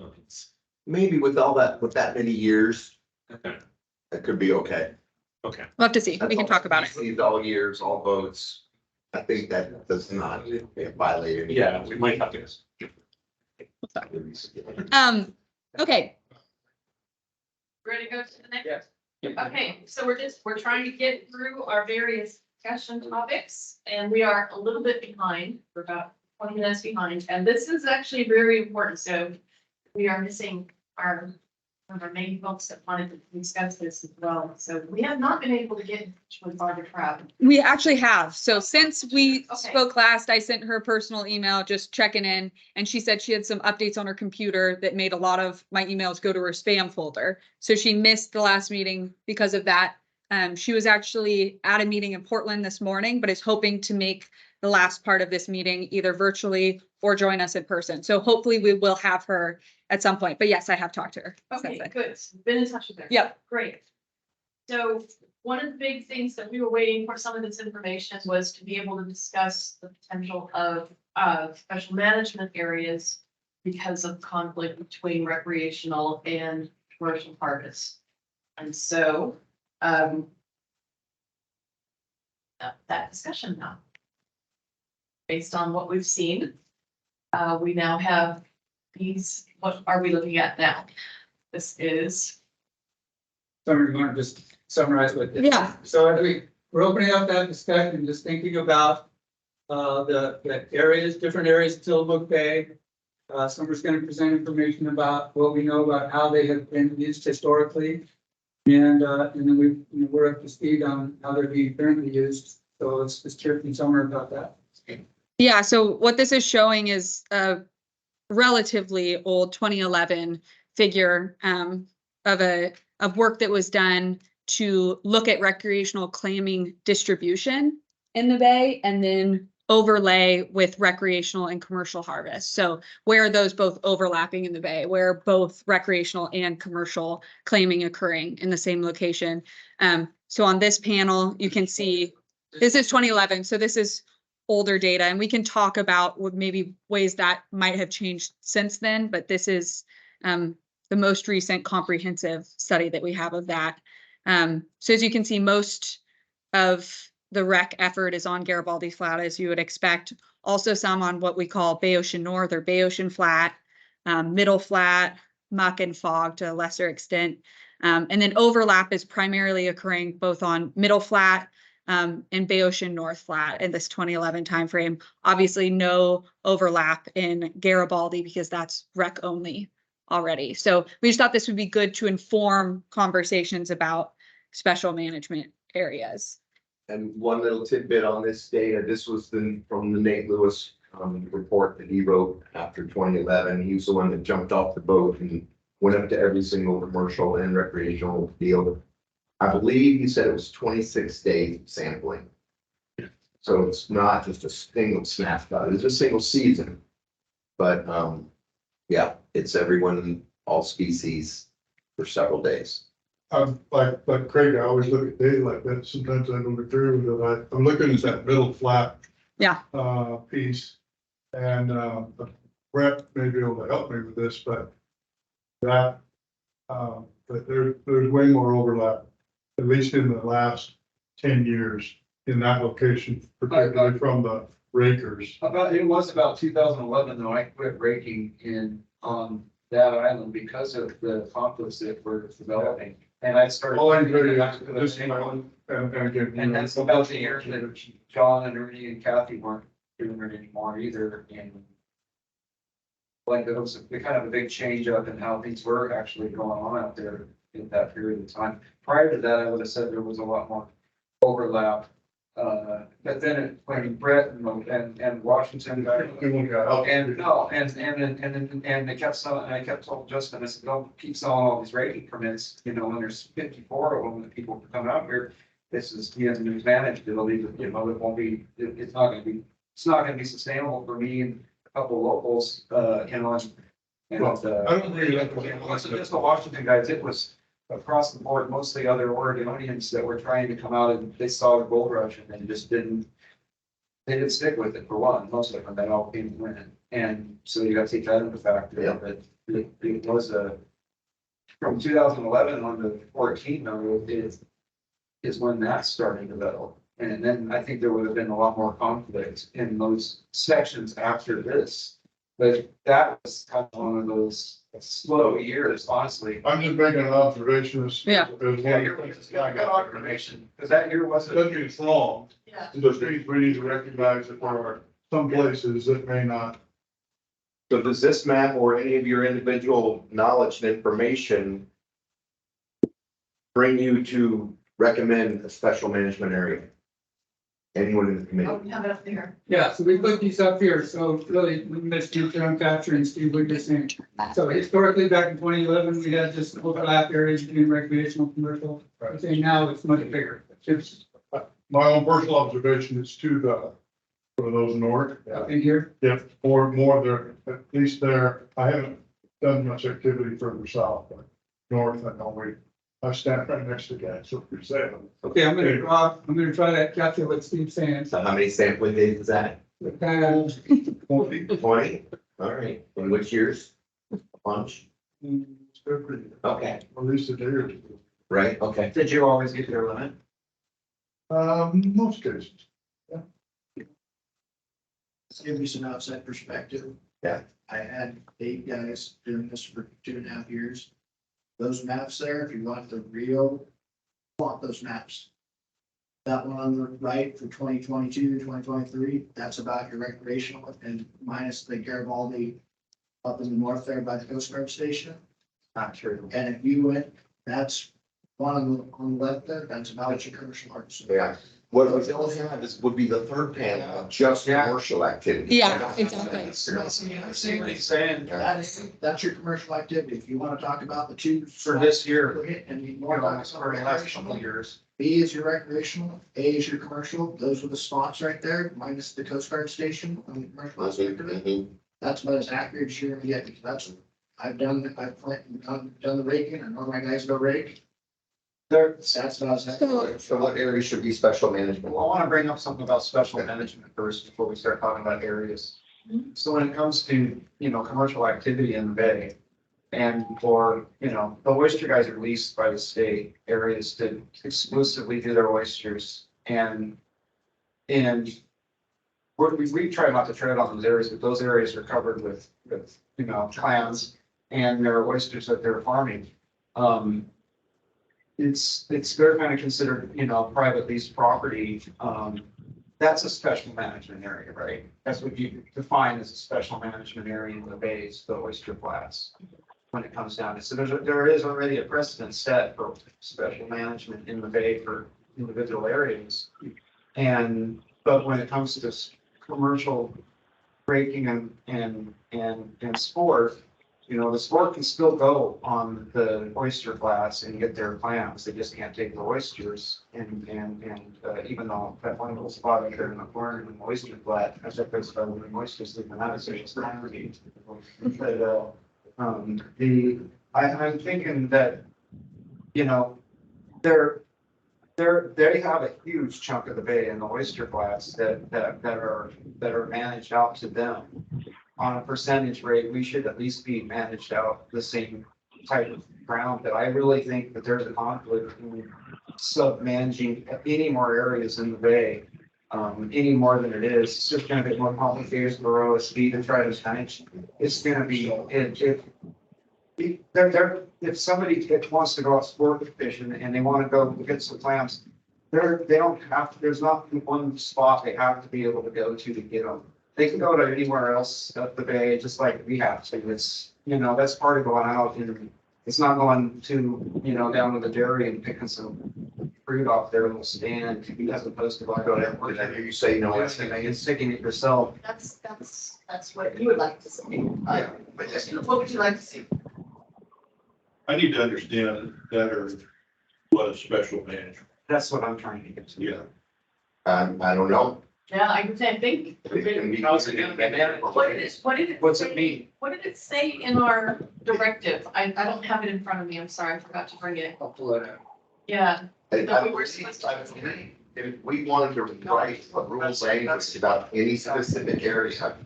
Maybe with that many years, Okay, that could be okay. okay. We'll have to see. We can talk about it. Received all years, all votes. I think that does not violate any. Yeah, we might have to. Okay, Ready to go to the next? Yes. Okay, so we're trying to get through our various discussion topics, and we are a little bit behind, we're about 20 minutes behind, and this is actually very important, so we are missing one of our main folks that wanted to discuss this as well, so we have not been able to get in touch with Barbara Trout. we actually have. So since we Okay. spoke last, I sent her a personal email just checking in, and she said she had some updates on her computer that made a lot of my emails go to her spam folder. So she missed the last meeting because of that. She was actually at a meeting in Portland this morning, but is hoping to make the last part of this meeting either virtually or join us in person. So hopefully we will have her at some point. But yes, I have talked to her. since Okay, then. good, been in touch with her. Yep. Great. So one of the big things that we were waiting for some of this information was to be able to discuss the potential of special management areas because of conflict between recreational and commercial harvest. And so that discussion now. Based on what we've seen, we now have these, what are we looking at now? This is, Summary, you want to just summarize what. Yeah. So we're opening up that discussion, just thinking about the areas, different areas of Tillamook Bay. Summer's gonna present information about what we know about how they have been used historically. And then we're up to speed on how they're being currently used. So let's just hear from Summer about that. Yeah, so what this is showing is a relatively old 2011 figure of work that was done to look at recreational clamming distribution in the bay and then overlay with recreational and commercial harvest. So where are those both overlapping in the bay? Where are both recreational and commercial clamming occurring in the same location? So on this panel, you can see this is 2011. So this is older data, and we can talk about what maybe ways that might have changed since then, but this is the most recent comprehensive study that we have of that. So as you can see, most of the rec effort is on Garibaldi Flat, as you would expect. Also some on what we call Bay Ocean North or Bay Ocean Flat, Middle Flat, Muck and Fog to a lesser extent. And then overlap is primarily occurring both on Middle Flat and Bay Ocean North Flat in this 2011 timeframe. Obviously no overlap in Garibaldi because that's rec only already. So we just thought this would be good to inform conversations about special management areas. And one little tidbit on this data, this was from the Nate Lewis report that he wrote after 2011. He was the one that jumped off the boat and went up to every single commercial and recreational field. I believe he said it was 26 days sampling. So it's not just a single snapshot, it's a single season. But yeah, it's everyone, all species for several days. Like Craig, I always look at data like that. Sometimes I don't agree with it. I'm looking at that middle flat. Yeah. Piece. And Brett may be able to help me with this, but that, but there's way more overlap, at least in the last 10 years in that location, particularly from the rakers. It was about 2011 though, I quit raking on that island because of the conflicts that were developing. And I started. All I'm very, this one, and again. And that's about the year that John and Ernie and Kathy weren't doing it anymore either. And like it was kind of a big change up in how things were actually going on out there in that period of time. Prior to that, I would have said there was a lot more overlap. But then when Brett and Washington and they kept selling, and I kept telling Justin, I said, don't keep selling all these rating permits, when there's 54 of them that people can come out here. This is, he has an advantage, it won't be, it's not gonna be sustainable for me and a couple of locals, I don't agree with that. It wasn't just the Washington guys, it was across the board, mostly other Oregonians that were trying to come out and they saw the gold rush and they just didn't stick with it for one, most of them, they all came to win. And so you gotta take that into factor, Yeah. but it was from 2011 on to 14, though, is when that started to develop. And then I think there would have been a lot more conflict in those sections after this. But that was kind of one of those slow years, honestly. I'm just making an observation. Yeah. I got observation, because that year wasn't. Doesn't mean it's wrong. Yeah. It just means we need to recognize that there are some places that may not. So does this map or any of your individual knowledge and information bring you to recommend a special management area? Anyone in the Oh, committee? we have it up there. Yeah, so we put these up here, so really, we missed you, John Thatcher and Steve Wigderson. So historically, back in 2011, we had this overlap areas between recreational and commercial. I'd say now it's much bigger. It's My own personal observation is to for those north. up in here. Yeah, more there, at least there, I haven't done much activity further south, but north, I know I stand right next to guys, so you're saying. Okay, I'm gonna try to capture what Steve's saying. So how many sampling days is that? Kind of, 20? All right. In which years? A bunch? It's been pretty good. Okay, At least a day or two. right, okay. Did you always get their limit? Most cases. Let's give you some outside perspective. Yeah. I had 8 guys doing this for 2.5 years. Those maps there, if you want the real plot those maps. That one on the right for 2022, 2023. That's about your recreational and minus the Garibaldi up in the north there by the Coast Guard station. Not true. And if you went, that's one on the left there, that's about your commercial arts. Yeah, what we don't have is, would be the third panel of just Yeah. commercial activity. Yeah, exactly. I see what he's saying. That's your commercial activity. If you want to talk about the two. For this year, And you you want to know, talk for about the last couple recreational. of years. B is your recreational, A is your commercial. Those are the spots right there, minus the Coast Guard station on the commercial aspect of it. Mhm. That's about as accurate as you're gonna get, because I've done the raking, I know my guys go rake. That's about as accurate. So what area should be special management? Well, I want to bring up something about special management first before we start talking about areas. So when it comes to, commercial activity in the bay and for, the oyster guys are leased by the state areas to exclusively do their oysters and we try not to tread on those areas, but those areas are covered with, clams and there are oysters that they're farming. They're kind of considered, private lease property. That's a special management area, right? That's what you define as a special management area in the bays, the oyster flats. When it comes down to, so there is already a precedent set for special management in the bay for individual areas. But when it comes to commercial breaking and sport, the sport can still go on the oyster flats and get their clams. They just can't take the oysters. And even though that one little spot right there in the corner in the oyster flat, I think there's about one oysters sleeping out, so it's not really. But I'm thinking that, they have a huge chunk of the bay in the oyster flats that are managed out to them. On a percentage rate, we should at least be managed out the same type of ground, but I really think that there's a conflict in sub-managing any more areas in the bay, any more than it is. It's just gonna be more complicated for OSB to try to manage. It's gonna be, if somebody wants to go out sport fishing and they wanna go get some clams, they don't have to, there's not one spot they have to be able to go to get them. They can go to anywhere else up the bay, just like we have to. It's, that's part of going out and it's not going to, down to the dairy and picking some fruit off their little stand as opposed to going to Did I hear you say no? and sticking it yourself. That's what you would like to see. What would you like to see? I need to understand better what a special management. That's what I'm trying to get to. Yeah. I don't know. Yeah, I think. It can be- How's it gonna be managed? What's it mean? What did it say in our directive? I don't have it in front of me. I'm sorry, I forgot to bring it. I'll pull it out. Yeah. I we were supposed to- If we wanted to write a rules language about any specific area.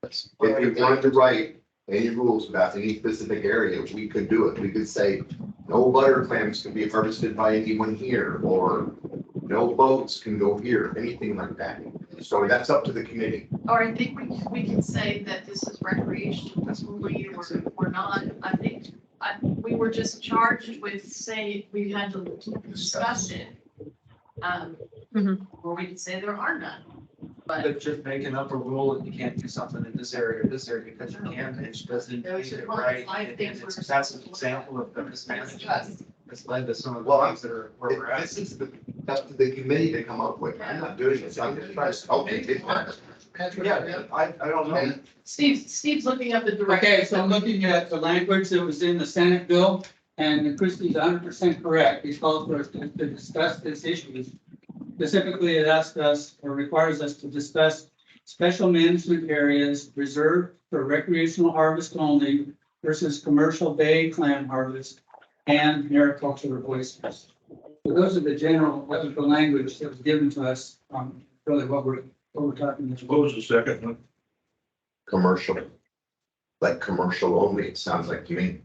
If we wanted to write any rules about any specific area, we could do it. We could say, no butter clams can be harvested by anyone here, or no boats can go here, anything like that. So that's up to the committee. Or I think we can say that this is recreational only or not. I think we were just charged with saying we had to discuss it. Or we could say there are none. But just making up a rule that you can't do something in this area or this area because you can, it just doesn't No, we make should it call it right. five And things it's- we're- That's an example of the mismanagement that's led to some of the Well, things that are where we're at. This is up to the committee to come up with. I'm not doing this. I'm just trying to help you. Yeah, I don't know. Steve's looking up the directive. Okay, so I'm looking at the language that was in the Senate bill, and Christie's 100% correct. He calls for us to discuss this issue. Specifically, it asks us or requires us to discuss special management areas reserved for recreational harvest only versus commercial bay clam harvest and mariculture of oysters. So those are the general, that was the language that was given to us, really what we're talking about. What was the second one? Commercial. Like commercial only, it sounds like to me.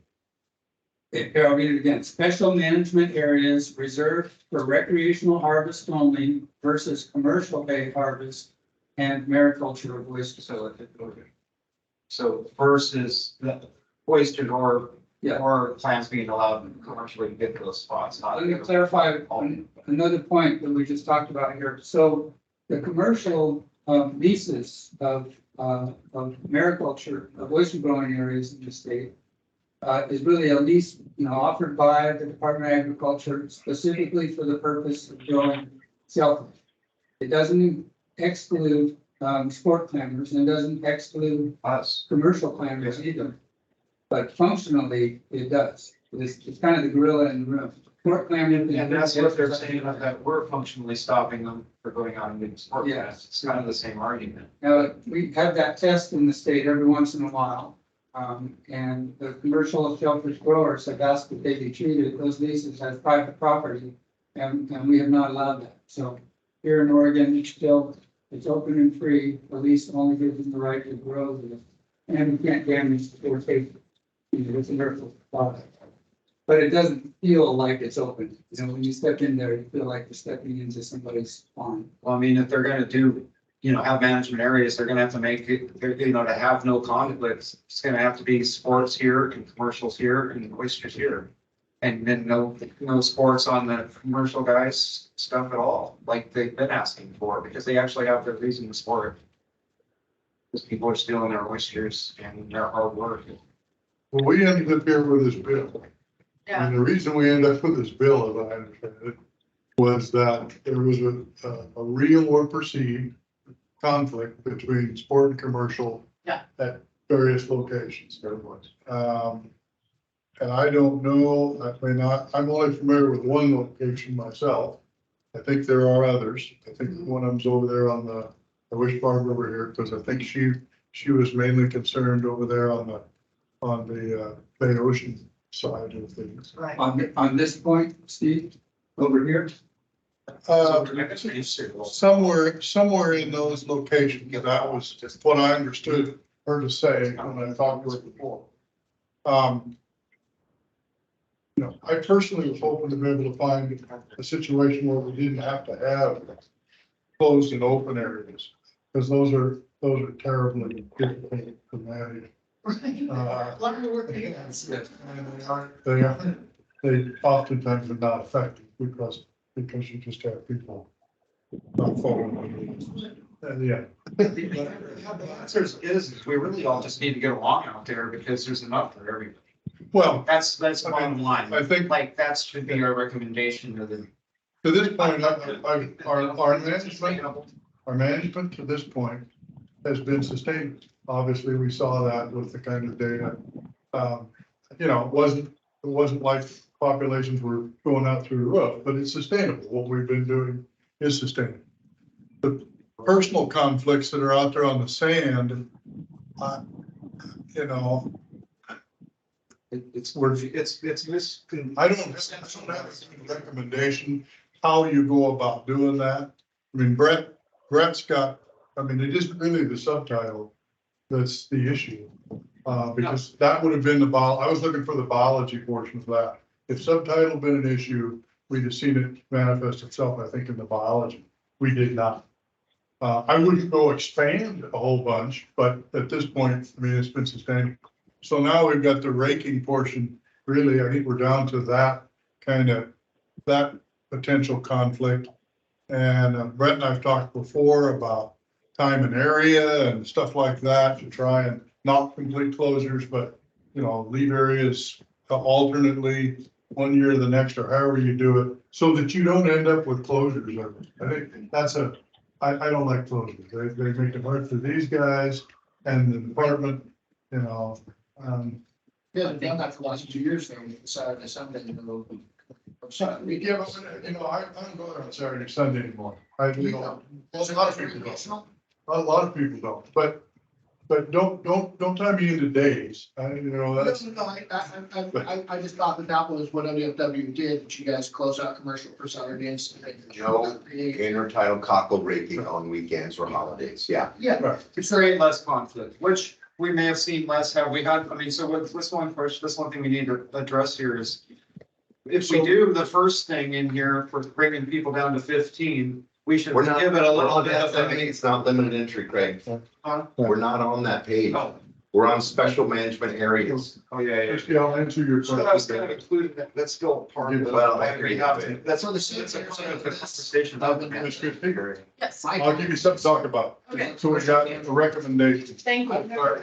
Okay, I'll read it again. Special management areas reserved for recreational harvest only versus commercial bay harvest and mariculture of oysters. So first is the oyster or Yeah. Or plans being allowed commercially to get those spots. Let me clarify another point that we just talked about here. So the commercial leases of mariculture, of oyster growing areas in the state is really a lease, offered by the Department of Agriculture specifically for the purpose of growing shellfish. It doesn't exclude sport clammers and it doesn't exclude Us. commercial clammers either. But functionally, it does. It's kind of the gorilla in the room. Sport clammers. And that's what they're saying, that we're functionally stopping them for going out and getting sport. Yes. It's kind of the same argument. Now, we have that test in the state every once in a while. And the commercial shellfish growers have asked that they be treated, those leases as private property, and we have not allowed that. So here in Oregon, it's open and free, the lease only gives them the right to grow this. And we can't damage or take, it's a commercial product. But it doesn't feel like it's open, when you step in there, you feel like you're stepping into somebody's pond. Well, I mean, if they're gonna do, have management areas, they're gonna have to make it, to have no conflicts. It's gonna have to be sports here and commercials here and oysters here. And then no sports on the commercial guys stuff at all, like they've been asking for, because they actually have their reason to sport. Because people are stealing their oysters and their hard work. Well, we ended up here with this bill. And the reason we ended up with this bill, as I understand it, was that there was a real or perceived conflict between sport and commercial. Yeah. At various locations. There was. And I don't know, I'm only familiar with one location myself. I think there are others. I think one of them's over there on the Wish Farm over here, because I think she was mainly concerned over there on the Bay Ocean side of things. Right. On this point, Steve, over here, Somewhere in those locations, that was just what I understood her to say when I talked to her before. I personally was hoping to be able to find a situation where we didn't have to have closed and open areas, because those are terribly difficult to manage. A lot of work to do. They oftentimes are not effective because you just have people not following. Yeah. The answer is we really all just need to get along out there because there's enough for everybody. Well, That's bottom line. I think Like, that should be our recommendation to the. to this point, our management to this point has been sustained. Obviously, we saw that with the kind of data. It wasn't like populations were going out through the roof, but it's sustainable. What we've been doing is sustainable. The personal conflicts that are out there on the sand, It's this. I don't have a recommendation how you go about doing that. I mean, Brett's got, it isn't really the subtitle that's the issue. Because that would have been I was looking for the biology portion of that. If subtitle had been an issue, we'd have seen it manifest itself, I think, in the biology. We did not. I wouldn't go expand a whole bunch, but at this point, it's been sustainable. So now we've got the raking portion. Really, I think we're down to that potential conflict. And Brett and I've talked before about time and area and stuff like that to try and not complete closures, but, leave areas alternately one year or the next, or however you do it, so that you don't end up with closures. I think I don't like closures. They make it hard for these guys and the department, Yeah, I've done that for the last 2 years, though, Saturday, Sunday, Yeah, but, I don't go there on Saturday, Sunday anymore. A lot of people don't. A lot of people don't, but don't tie me into days. That's. I just thought that was what WFW did, that you guys close out commercial for Saturday and Sunday. No intertidal cockle raking on weekends or holidays, yeah. Yeah. Right. To create less conflict, which we may have seen less, have we had, so what's one first, this one thing we need to address here is. If we do the first thing in here for bringing people down to 15, we should give it a little bit of. It's not limited entry, Craig. We're not on that page. Oh, We're on special management areas. Oh, yeah, Actually, I'll answer your So that was question. kind of included, that's still part of it. Well, I agree. That's what the conversation. That's good figure. Yes. I'll give you something to talk about. Okay. So we got a recommendation. Thank you.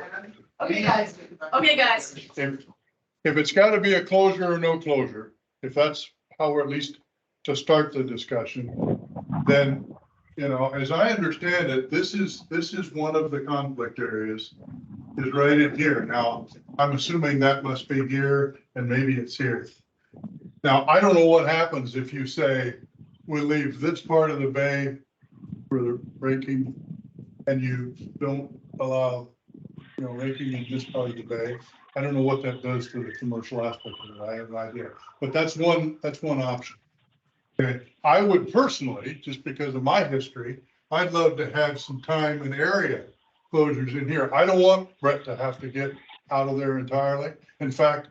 Okay, guys. Okay, guys. If it's gotta be a closure or no closure, if that's how we're at least to start the discussion, then, you know, as I understand it, this is one of the conflict areas is right in here. Now, I'm assuming that must be here and maybe it's here. Now, I don't know what happens if you say, we'll leave this part of the bay for the raking and you don't allow, you know, raking in this part of the bay. I don't know what that does to the commercial aspect of it. I have no idea, but that's one option. Okay, I would personally, just because of my history, I'd love to have some time and area closures in here. I don't want Brett to have to get out of there entirely. In fact,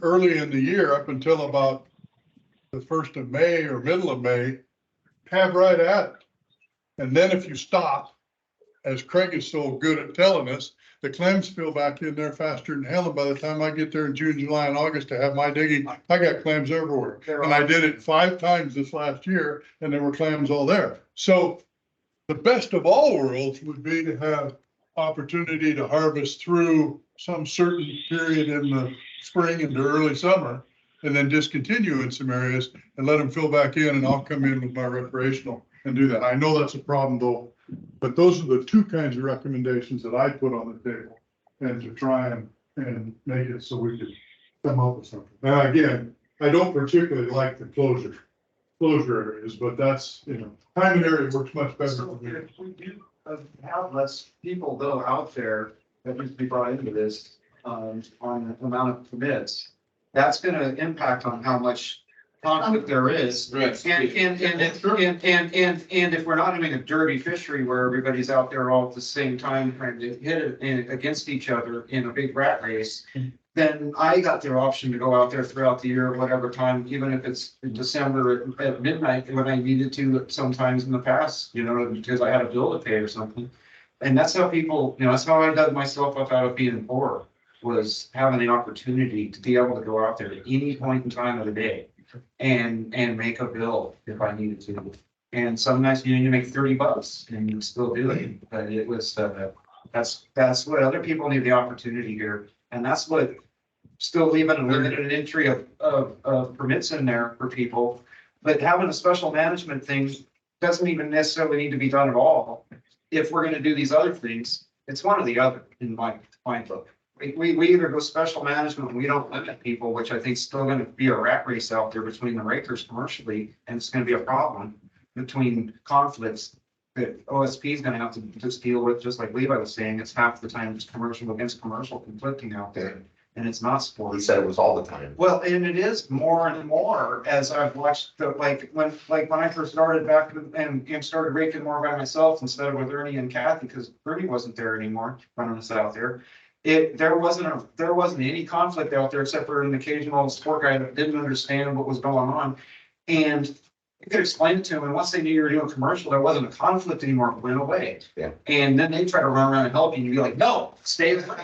early in the year, up until about the 1st of May or middle of May, have right at it. And then if you stop, as Craig is so good at telling us, the clams fill back in there faster than hell. And by the time I get there in June, July, and August to have my digging, I got clams everywhere. And I did it 5 times this last year and there were clams all there. So the best of all worlds would be to have opportunity to harvest through some certain period in the spring into early summer and then discontinue in some areas and let them fill back in, and I'll come in with my recreational and do that. I know that's a problem though, but those are the 2 kinds of recommendations that I put on the table and to try and make it so we could come up with something. Now, again, I don't particularly like the closure areas, but that's, you know, time and area works much better So for me. if we do have less people though out there that needs to be brought into this, on the amount of permits, that's gonna impact on how much conflict there is. Right. And if we're not having a dirty fishery where everybody's out there all at the same time trying to hit it against each other in a big rat race, then I got the option to go out there throughout the year, whatever time, even if it's in December at midnight when I needed to sometimes in the past, you know, because I had a bill to pay or something. And that's how people, you know, that's how I dug myself up out of being poor, was having the opportunity to be able to go out there at any point in time of the day and make a bill if I needed to. And some nights, you know, you make $30 and you still do it, but it was, that's what other people need the opportunity here. And that's what still leaving a limited entry of permits in there for people. But having a special management thing doesn't even necessarily need to be done at all. If we're gonna do these other things, it's one or the other in my book. We either go special management and we don't limit people, which I think is still gonna be a rat race out there between the rakers commercially, and it's gonna be a problem between conflicts that OSP is gonna have to just deal with, just like Levi was saying, it's half the time it's commercial against commercial conflicting out there, and it's not He sports. said it was all the time. Well, and it is more and more as I've watched the, when I first started back and started raking more by myself instead of with Ernie and Kathy, because Ernie wasn't there anymore, running us out there. There wasn't any conflict out there except for an occasional sport guy that didn't understand what was going on. And you could explain it to them, and once they knew you were doing commercial, there wasn't a conflict anymore, it went away. Yeah. And then they try to run around and help you, and you'd be like, no, stay with me,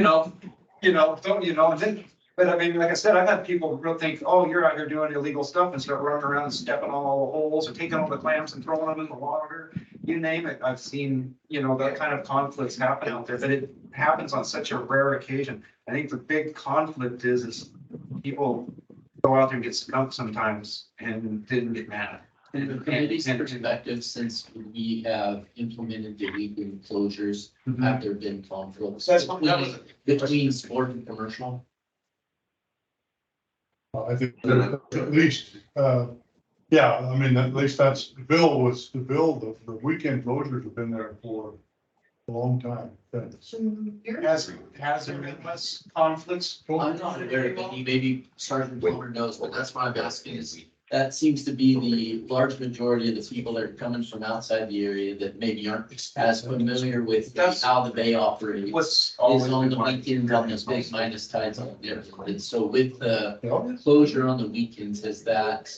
don't, and then, but I mean, like I said, I've had people real think, oh, you're out here doing illegal stuff, and start running around and stepping on all the holes or taking all the clams and throwing them in the water, you name it. I've seen, that kind of conflicts happen out there, but it happens on such a rare occasion. I think the big conflict is people go out there and get skunked sometimes and didn't get mad. In the committee's perspective, since we have implemented the weekend closures, have there been conflicts That's what that was. between sport and commercial? I think at least, yeah, I mean, at least that's, the bill, the weekend closures have been there for a long time. Has there been less conflicts? I'm not aware of any, maybe Sergeant Palmer knows, but that's what I'm asking is, that seems to be the large majority of the people that are coming from outside the area that maybe aren't as familiar with how the bay operates. What's Is on the weekends on those big minus tides on everything. And so with the closure on the weekends, has that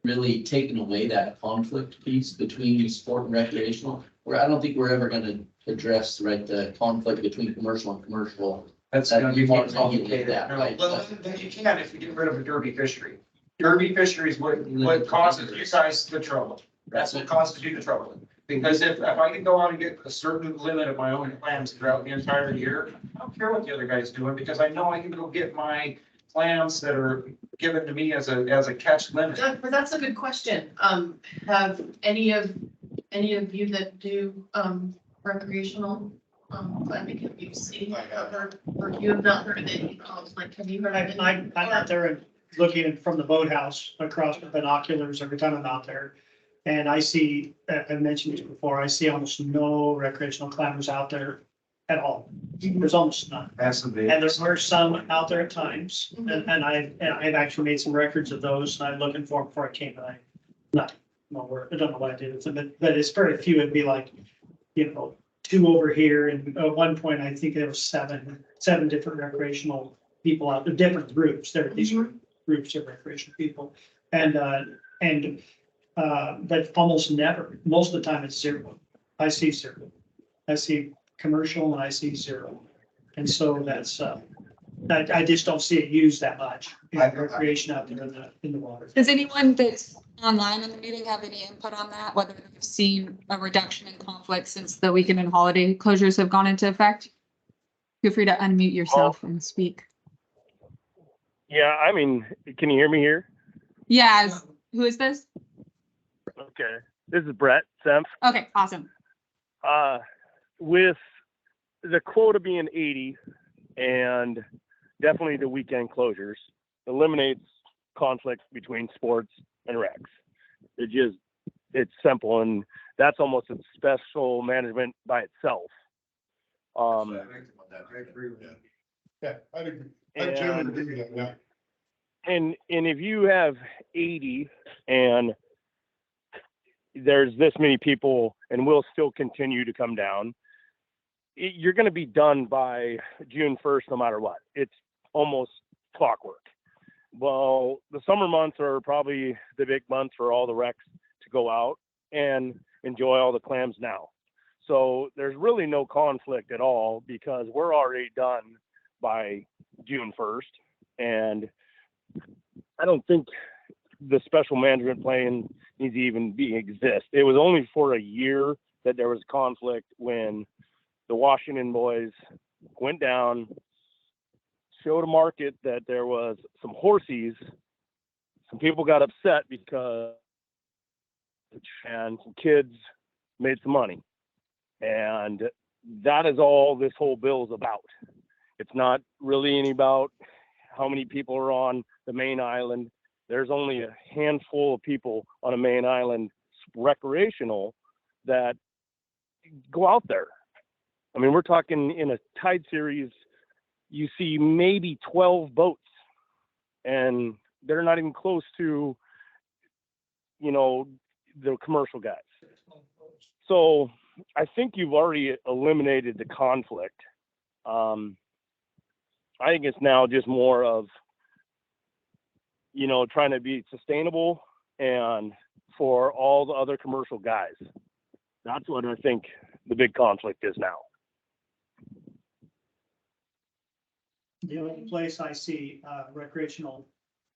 really taken away that conflict piece between sport and recreational? Where I don't think we're ever gonna address, right, the conflict between commercial and commercial. That's That gonna be you more can't regulate complicated. that, No, right? well, then you can if you get rid of a derby fishery. Derby fishery is what causes you guys the trouble. That's what causes you the trouble. Because if I can go out and get a certain limit of my own clams throughout the entire year, I don't care what the other guy's doing, because I know I can go get my clams that are given to me as a catch limit. But that's a good question. Have any of you that do, recreational, clamming, have you seen, or you have not heard of any conflict? Have you heard of any? I'm out there and looking from the boathouse across with binoculars every time I'm out there. And I see, I mentioned this before, I see almost no recreational clammers out there at all. There's almost none. That's the big. And there are some out there at times, and I've actually made some records of those, and I'm looking for them before I came, and I don't know what I did with them, but it's very few. It'd be like, you know, 2 over here, and at one point, I think there were seven different recreational people out there, different groups. There were these groups of recreational people, but almost never. Most of the time, it's zero. I see zero. I see commercial, and I see zero, and so that's I just don't see it used that much in recreation out there in the water. Does anyone that's online in the meeting have any input on that, whether they've seen a reduction in conflict since the weekend and holiday closures have gone into effect? Feel free to unmute yourself and speak. Yeah, I mean, can you hear me here? Yeah, who is this? Okay, this is Brett Semp. Okay, awesome. With the quota being 80 and definitely the weekend closures eliminates conflict between sports and recs. It's simple, and that's almost a special management by itself. I agree with that. Yeah, I'd agree. I generally agree with that, yeah. And if you have 80 and there's this many people and we'll still continue to come down, you're going to be done by June 1st, no matter what. It's almost clockwork. Well, the summer months are probably the big months for all the recs to go out and enjoy all the clams now. So there's really no conflict at all because we're already done by June 1st. And I don't think the special management plan needs to even exist. It was only for a year that there was conflict when the Washington boys went down, showed a market that there was some horsies. Some people got upset because and some kids made some money. And that is all this whole bill is about. It's not really any about how many people are on the main island. There's only a handful of people on a main island recreational that go out there. I mean, we're talking in a tide series, you see maybe 12 boats, and they're not even close to, you know, the commercial guys. So I think you've already eliminated the conflict. I think it's now just more of, you know, trying to be sustainable and for all the other commercial guys. That's what I think the big conflict is now. The only place I see recreational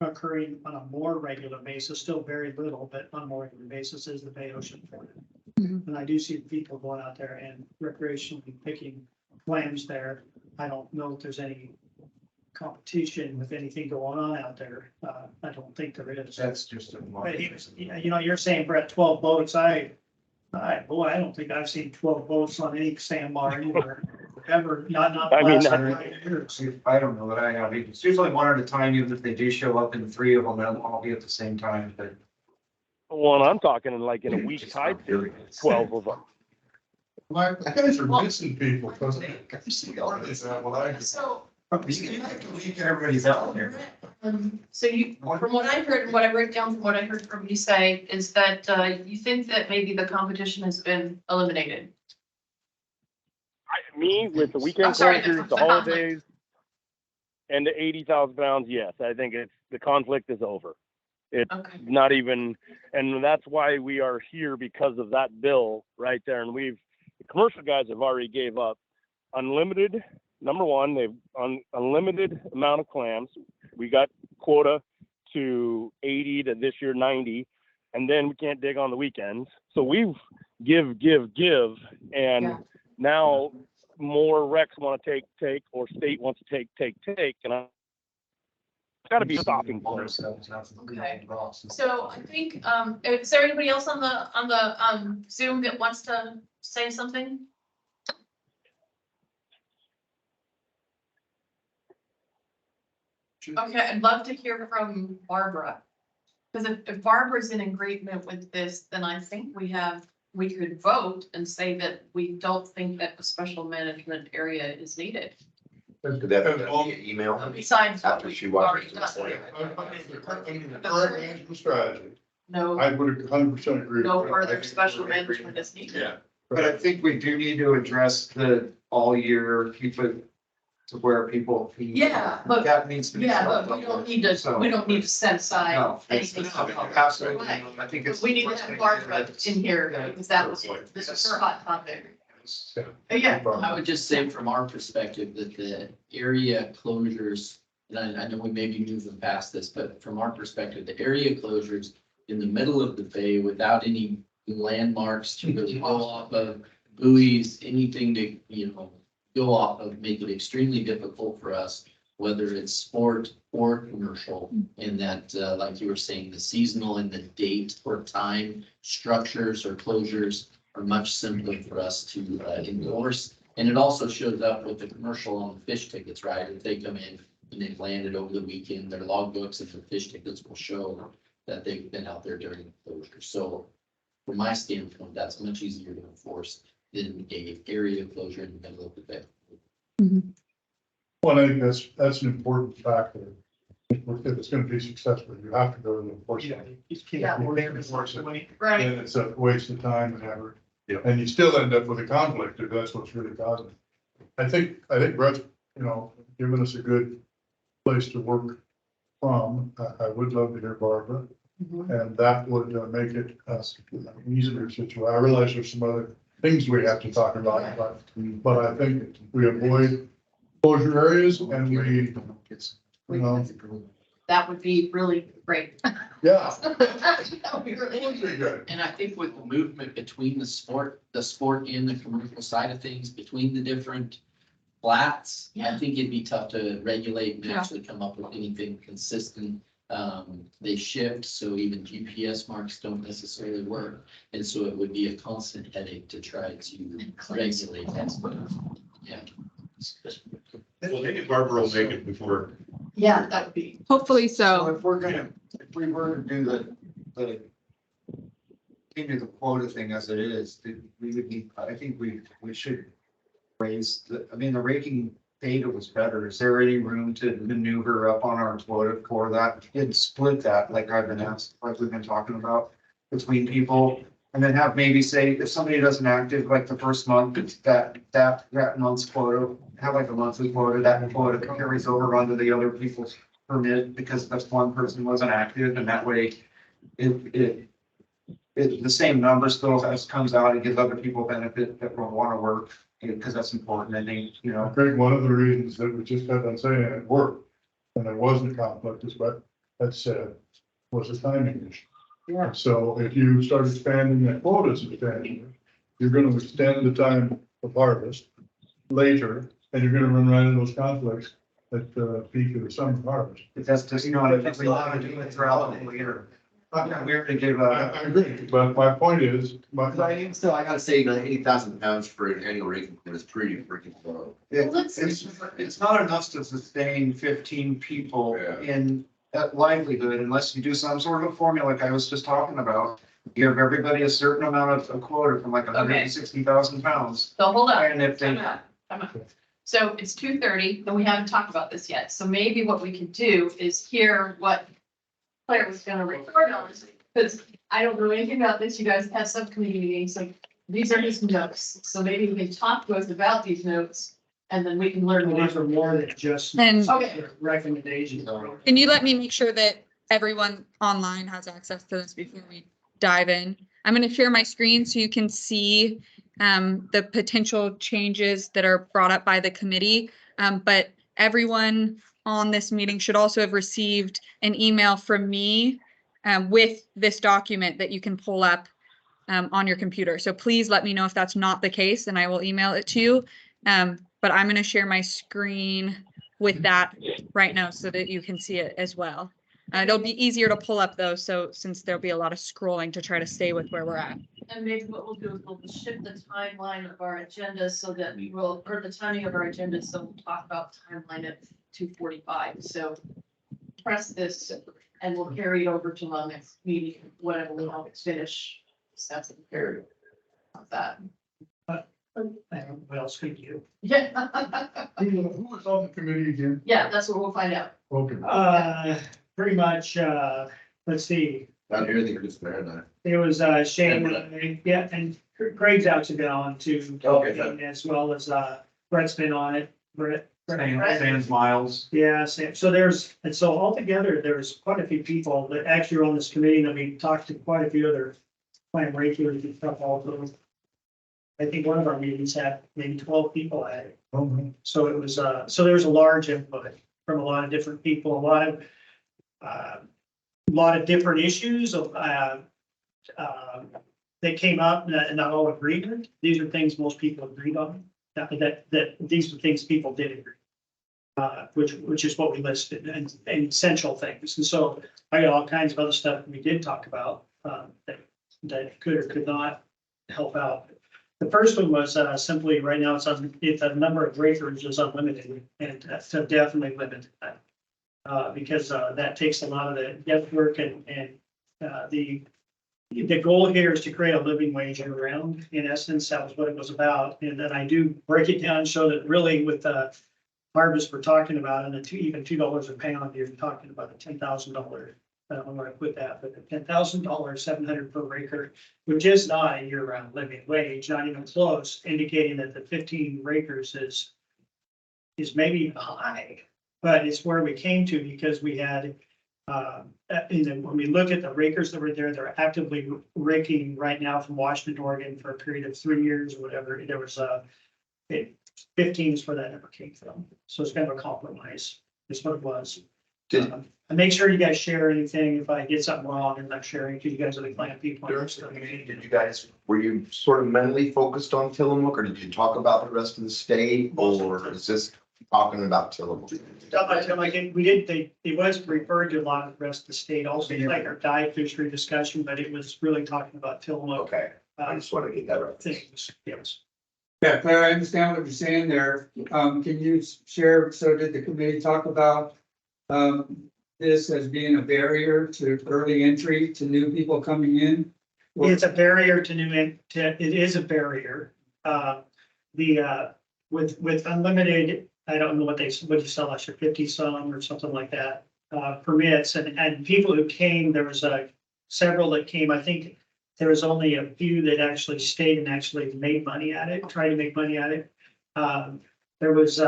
occurring on a more regular basis, still very little, but on a more regular basis, is the Bay Ocean Florida. And I do see people going out there and recreationally picking clams there. I don't know if there's any competition with anything going on out there. I don't think there is. That's just a. But you know, you're saying, Brett, 12 boats. I don't think I've seen 12 boats on any sandbar anywhere ever. Not I mean, last 5 years. I don't know that I have. It's usually one at a time, even if they do show up in 3 of them, they'll all be at the same time, but. Well, I'm talking like in a week tide series, 12 of them. Like, the guys are missing people, because So, Everybody's out there. so you, from what I heard, and what I wrote down from what I heard from you say, is that, you think that maybe the competition has been eliminated? Me, with the weekend I'm sorry, closures, the conflict. holidays, and the 80,000 pounds, yes, I think the conflict is over. It's Okay. not even, and that's why we are here, because of that bill right there. And if The commercial guys have already gave up unlimited. Number one, they've unlimited amount of clams. We got quota to 80 to this year 90, and then we can't dig on the weekends. So we've give, and now more recs want to take, or state wants to take, and it's got to be a stopping point. Okay. So I think, is there anybody else on the Zoom that wants to say something? Okay, I'd love to hear from Barbara. Because if Barbara's in agreement with this, then I think we could vote and say that we don't think that a special management area is needed. Could that be an email? Besides what After she we've already watches done. The current management strategy, No, I would 100% agree. no with that. further special management is needed. Yeah, but I think we do need to address the all year, keep it to where people. Yeah, but, That needs to be. yeah, but we don't need to set aside No, it's, anything. absolutely, Right. I think it's. We need to have Barbara in here because this is her hot topic. Yeah, I would just say from our perspective that the area closures, and I know we may be moving past this, but from our perspective, the area closures in the middle of the bay without any landmarks to really go off of, buoys, anything to, go off of, make it extremely difficult for us, whether it's sport or commercial. And that, like you were saying, the seasonal and the date or time structures or closures are much simpler for us to endorse. And it also shows up with the commercial on the fish tickets, right? If they come in and they've landed over the weekend, their logbooks and the fish tickets will show that they've been out there during the closure. So from my standpoint, that's much easier to enforce than a area closure in the middle of the day. Well, I think that's an important factor. If it's going to be successful, you have to go to the enforcement. Yeah. Right. And it's a waste of time and effort. And you still end up with a conflict if that's what's really causing it. I think Brett's, given us a good place to work from. I would love to hear Barbara. And that would make it an easier situation. I realize there's some other things we have to talk about, but I think we avoid closure areas and we, That would be really great. yeah. That would be really Good. And I think with the movement between the sport and the commercial side of things, between the different flats, I think it'd be tough to regulate and actually come up with anything consistent. They shift, so even GPS marks don't necessarily work. And so it would be a constant headache to try to regulate that. Yeah. Well, maybe Barbara will make it before. Yeah, that would be. Hopefully So so. if we were to do the the quota thing as it is, we would need, I think we should raise the raking data was better. Is there any room to maneuver up on our quota for that and split that like we've been talking about between people? And then have maybe say if somebody doesn't active like the first month, that month's quota, have like a monthly quota, that quota carries over onto the other people's permit because that's one person wasn't active, and that way the same number still comes out and gives other people benefit that will want to work, because that's important. I think, Craig, one of the reasons that we just got done saying it worked and there wasn't a conflict is what that said was a timing issue. Yeah. So if you start expanding that quota substantially, you're going to extend the time of harvest later, and you're going to run right into those conflicts at the peak of the summer harvest. if that's just, we want to do it throughout the year. We're to give I agree, but my point is, Still, I gotta say, 80,000 pounds for an annual raking quota is pretty freaking low. it's not enough to sustain 15 people in that livelihood unless you do some sort of formula like I was just talking about. Give everybody a certain amount of quota from like 160,000 pounds. So hold on. And if they. Time out. So it's 2:30 and we haven't talked about this yet. So maybe what we could do is hear what Claire was gonna report on, because I don't know anything about this. You guys have subcommittee meetings, like these are his notes. So maybe we can talk to us about these notes and then we can learn more. These are more than just And Okay. recommendations. can you let me make sure that everyone online has access to this before we dive in? I'm going to share my screen so you can see the potential changes that are brought up by the committee. But everyone on this meeting should also have received an email from me with this document that you can pull up on your computer. So please let me know if that's not the case, and I will email it to you. But I'm going to share my screen with that right now so that you can see it as well. It'll be easier to pull up though, so since there'll be a lot of scrolling to try to stay with where we're at. And maybe what we'll do is we'll shift the timeline of our agenda so that we will, or the timing of our agenda, so we'll talk about timeline at 2:45. So press this and we'll carry it over to our next meeting, whatever we want to finish. So that's the period of that. What else could you? Yeah. Who was on the committee again? Yeah, that's what we'll find out. Okay. Pretty much, let's see, Down here, they were just there, and it was, Shane, yeah, and Craig's actually been on too. Okay. As well as, Brett's been on it, Brett. Sans Miles. Yeah, so there's, and so altogether, there's quite a few people that actually are on this committee, and we talked to quite a few other Clam regulars and stuff also. I think one of our meetings had maybe 12 people at it. So it was, so there's a large input from a lot of different people, a lot of different issues of, that came up, and not all agreement. These are things most people agreed on, that these are things people did agree. Which is what we listed, and essential things. And so I got all kinds of other stuff we did talk about, that could or could not help out. The first one was simply right now it's the number of acreage is unlimited, and so definitely limited that. Because that takes a lot of the depth work, and the goal here is to create a living wage year round. In essence, that was what it was about. And then I do break it down and show that really with the harvest we're talking about, and even $2 a pound, you're talking about a $10,000. I don't know where I put that, but $10,000, 700 per acre, which is not a year-round living wage, not even close, indicating that the 15 acres is maybe high, but it's where we came to because we had, when we look at the rakers that were there, they're actively raking right now from Washington, Oregon for a period of 3 years or whatever. There was 15 is where that number came from. So it's kind of a compromise. Is what it was. And make sure you guys share anything. If I get something wrong, I'm not sharing because you guys are the Clam people. did you guys, were you sort of mentally focused on Tillamook, or did you talk about the rest of the state, or is this talking about Tillamook? We did, it was referred to a lot of the rest of the state, also like our diet fishery discussion, but it was really talking about Tillamook. Okay, I just want to get that right. Things, yes. Yeah, Claire, I understand what you're saying there. Can you share, so did the committee talk about this as being a barrier to early entry to new people coming in? It's a barrier to it is a barrier. With unlimited, I don't know what you sell last year, 50 some or something like that, permits and people who came, there was several that came. I think there was only a few that actually stayed and actually made money at it, tried to make money at it. There was,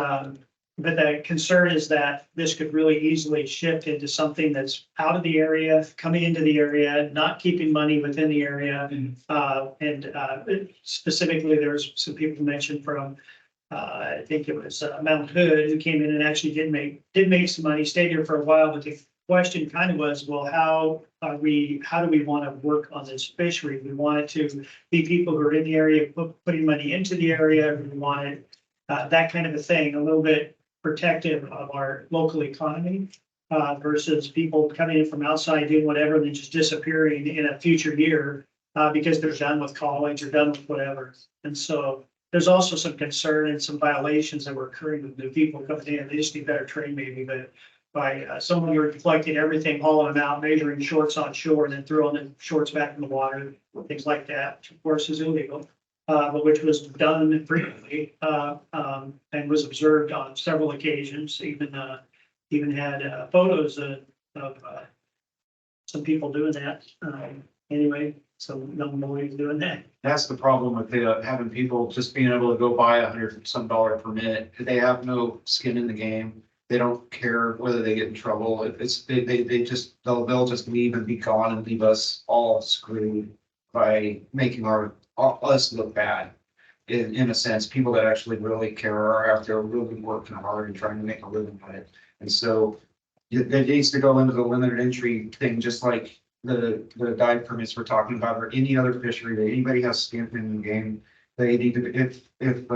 but the concern is that this could really easily shift into something that's out of the area, coming into the area, not keeping money within the area. And specifically, there was some people mentioned from, I think it was Mount Hood, who came in and actually did make some money, stayed here for a while. But the question kind of was, well, how do we want to work on this fishery? We want it to be people who are in the area, putting money into the area. We wanted that kind of a thing, a little bit protective of our local economy versus people coming in from outside doing whatever and then just disappearing in a future year because they're done with college or done with whatever. And so there's also some concern and some violations that were occurring with new people coming in. They just need better training maybe, but by someone who were collecting everything, hauling them out, measuring shorts on shore, and then throwing the shorts back in the water, things like that, which of course is illegal. But which was done frequently and was observed on several occasions. Even had photos of some people doing that. Anyway, so young boys doing that. That's the problem with having people just being able to go buy $100 some permit. They have no skin in the game. They don't care whether they get in trouble. They'll just leave and be gone and leave us all screwed by making us look bad. in a sense, people that actually really care are out there really working hard and trying to make a living at it. And so it needs to go into the limited entry thing, just like the dive permits we're talking about, or any other fishery that anybody has skin in the game. They need to, if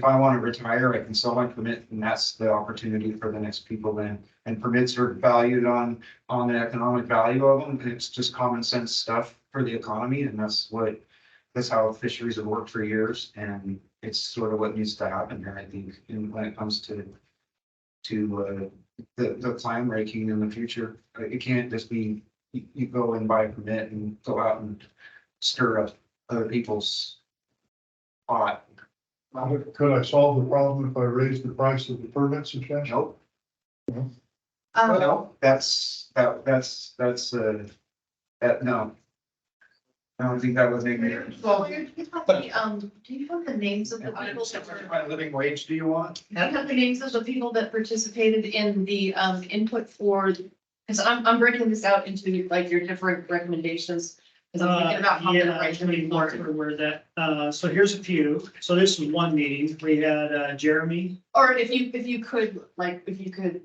I want to retire, I can sell my permit, and that's the opportunity for the next people then. And permits are valued on the economic value of them. It's just common sense stuff for the economy, and that's how fisheries have worked for years, and it's sort of what needs to happen here, I think, when it comes to the clam raking in the future. It can't just be, you go and buy a permit and go out and stir up other people's pot. Could I solve the problem if I raise the price of the permits and cash? Nope. No, that's, no. I don't think that would make me. Well, do you have the names of the people that were? My living wage, do you want? Do you have the names of the people that participated in the input for, because I'm breaking this out into like your different recommendations. Because I'm thinking about how to Yeah, write let me mark them. where that, so here's a few. So this is one meeting. We had Jeremy. Or if you could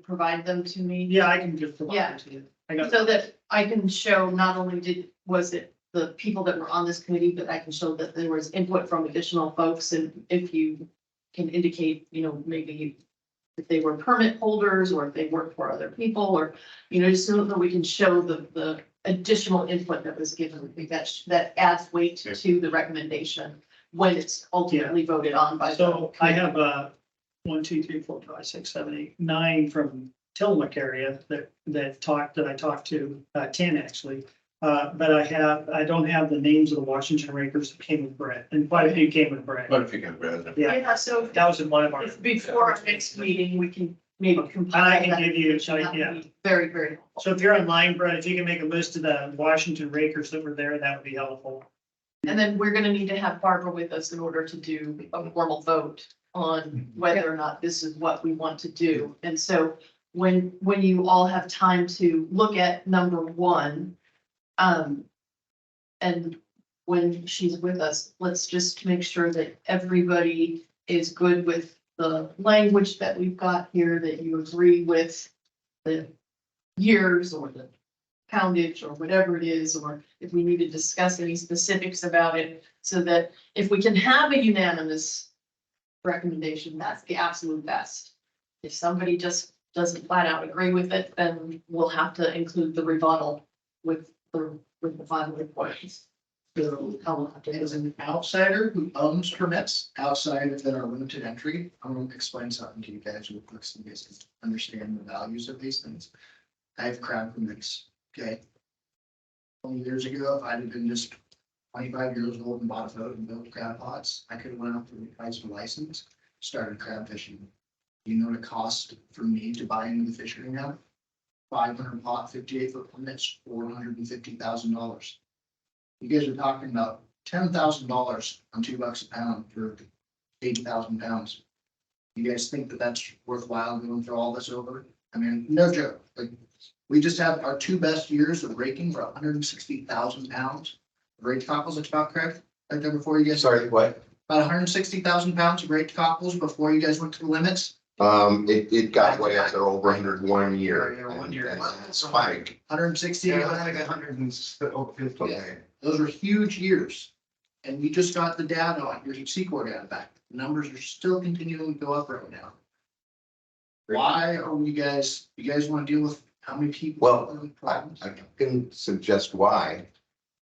provide them to me. Yeah, I can just provide Yeah. it to you. I got, So that I can show not only was it the people that were on this committee, but I can show that there was input from additional folks, and if you can indicate, maybe if they were permit holders or if they worked for other people, or, just so that we can show the additional input that was given. I think that adds weight to the recommendation when it's ultimately voted on by. so I have 1, 2, 3, 4, 5, 6, 7, 8, 9 from Tillamook area that I talked to, 10 actually. But I don't have the names of the Washington Rakers that came with Brett, and quite a few came with Brett. But if you can, Brad. Yeah, So that was in one of our. if before our next meeting, we can maybe compile. I can that give you, information. That would yeah. be very, very helpful. So if you're online, Brett, if you can make a list of the Washington Rakers that were there, that would be helpful. And then we're gonna need to have Barbara with us in order to do a formal vote on whether or not this is what we want to do. And so when you all have time to look at number 1, and when she's with us, let's just make sure that everybody is good with the language that we've got here, that you agree with the years or the poundage or whatever it is, or if we need to discuss any specifics about it, so that if we can have a unanimous recommendation, that's the absolute best. If somebody just doesn't flat out agree with it, then we'll have to include the rebuttal with the final reports. So, as an outsider who owns permits outside of that are limited entry, I'm going to explain something to you guys real quick so you guys can understand the values of these things. I have crab permits, okay? 20 years ago, if I'd have been just 25 years old and bought a boat and built crab pots, I could have went out for the price of a license, started crab fishing. You know what it cost for me to buy into the fishery now? 500 pot, 58-foot permits, $450,000. You guys are talking about $10,000 on $2 a pound for 80,000 pounds. You guys think that that's worthwhile going through all this over? I mean, no joke. Like, we just have our 2 best years of raking for 160,000 pounds of raked cockles. That's about correct. Right there before you guys. Sorry, what? About 160,000 pounds of raked cockles before you guys went to the limits. It got way up there over 101 year. Yeah, 1 year. And spike. 160. Yeah, I think 150. Okay. Those are huge years. And we just got the data on your Secor data back. The numbers are still continuing to go up right now. Why are you guys want to deal with how many people? Well, I can suggest why.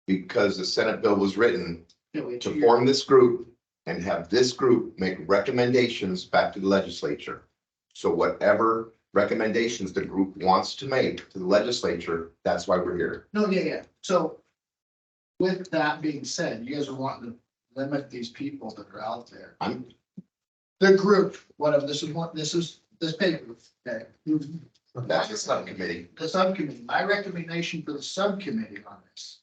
Because the Senate bill was written to form this group and have this group make recommendations back to the legislature. So whatever recommendations the group wants to make to the legislature, that's why we're here. No, yeah. So with that being said, you guys are wanting to limit these people that are out there. The group, whatever, this paper, okay? That's the subcommittee. The subcommittee, my recommendation for the subcommittee on this.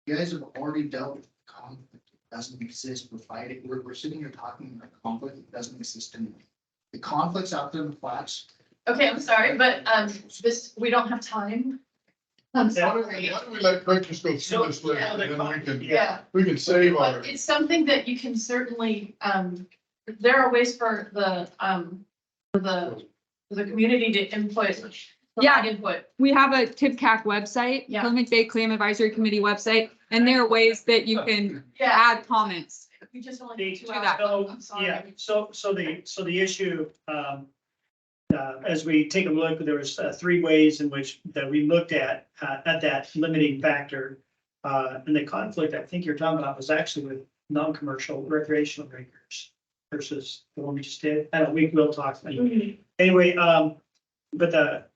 You guys have already dealt with conflict that doesn't exist. We're fighting, we're sitting here talking about conflict that doesn't exist anymore. The conflicts out there in the flats. Okay, I'm sorry, but we don't have time. I'm Why sorry. don't we let Craig just go through this list and then Yeah. we can save our. But it's something that you can certainly, there are ways for the community to input. Yeah. Input. We have a TIPCAC website, Yeah. Tillamook Bay Clam Advisory Committee website, and there are ways that you can Yeah. add comments. We just only need 2 Do hours. that. I'm sorry. Yeah, so the issue, as we take a look, there was 3 ways in which that we looked at that limiting factor. And the conflict I think you're talking about was actually with non-commercial recreational acres versus the one we just did. I don't, we will talk. Anyway, but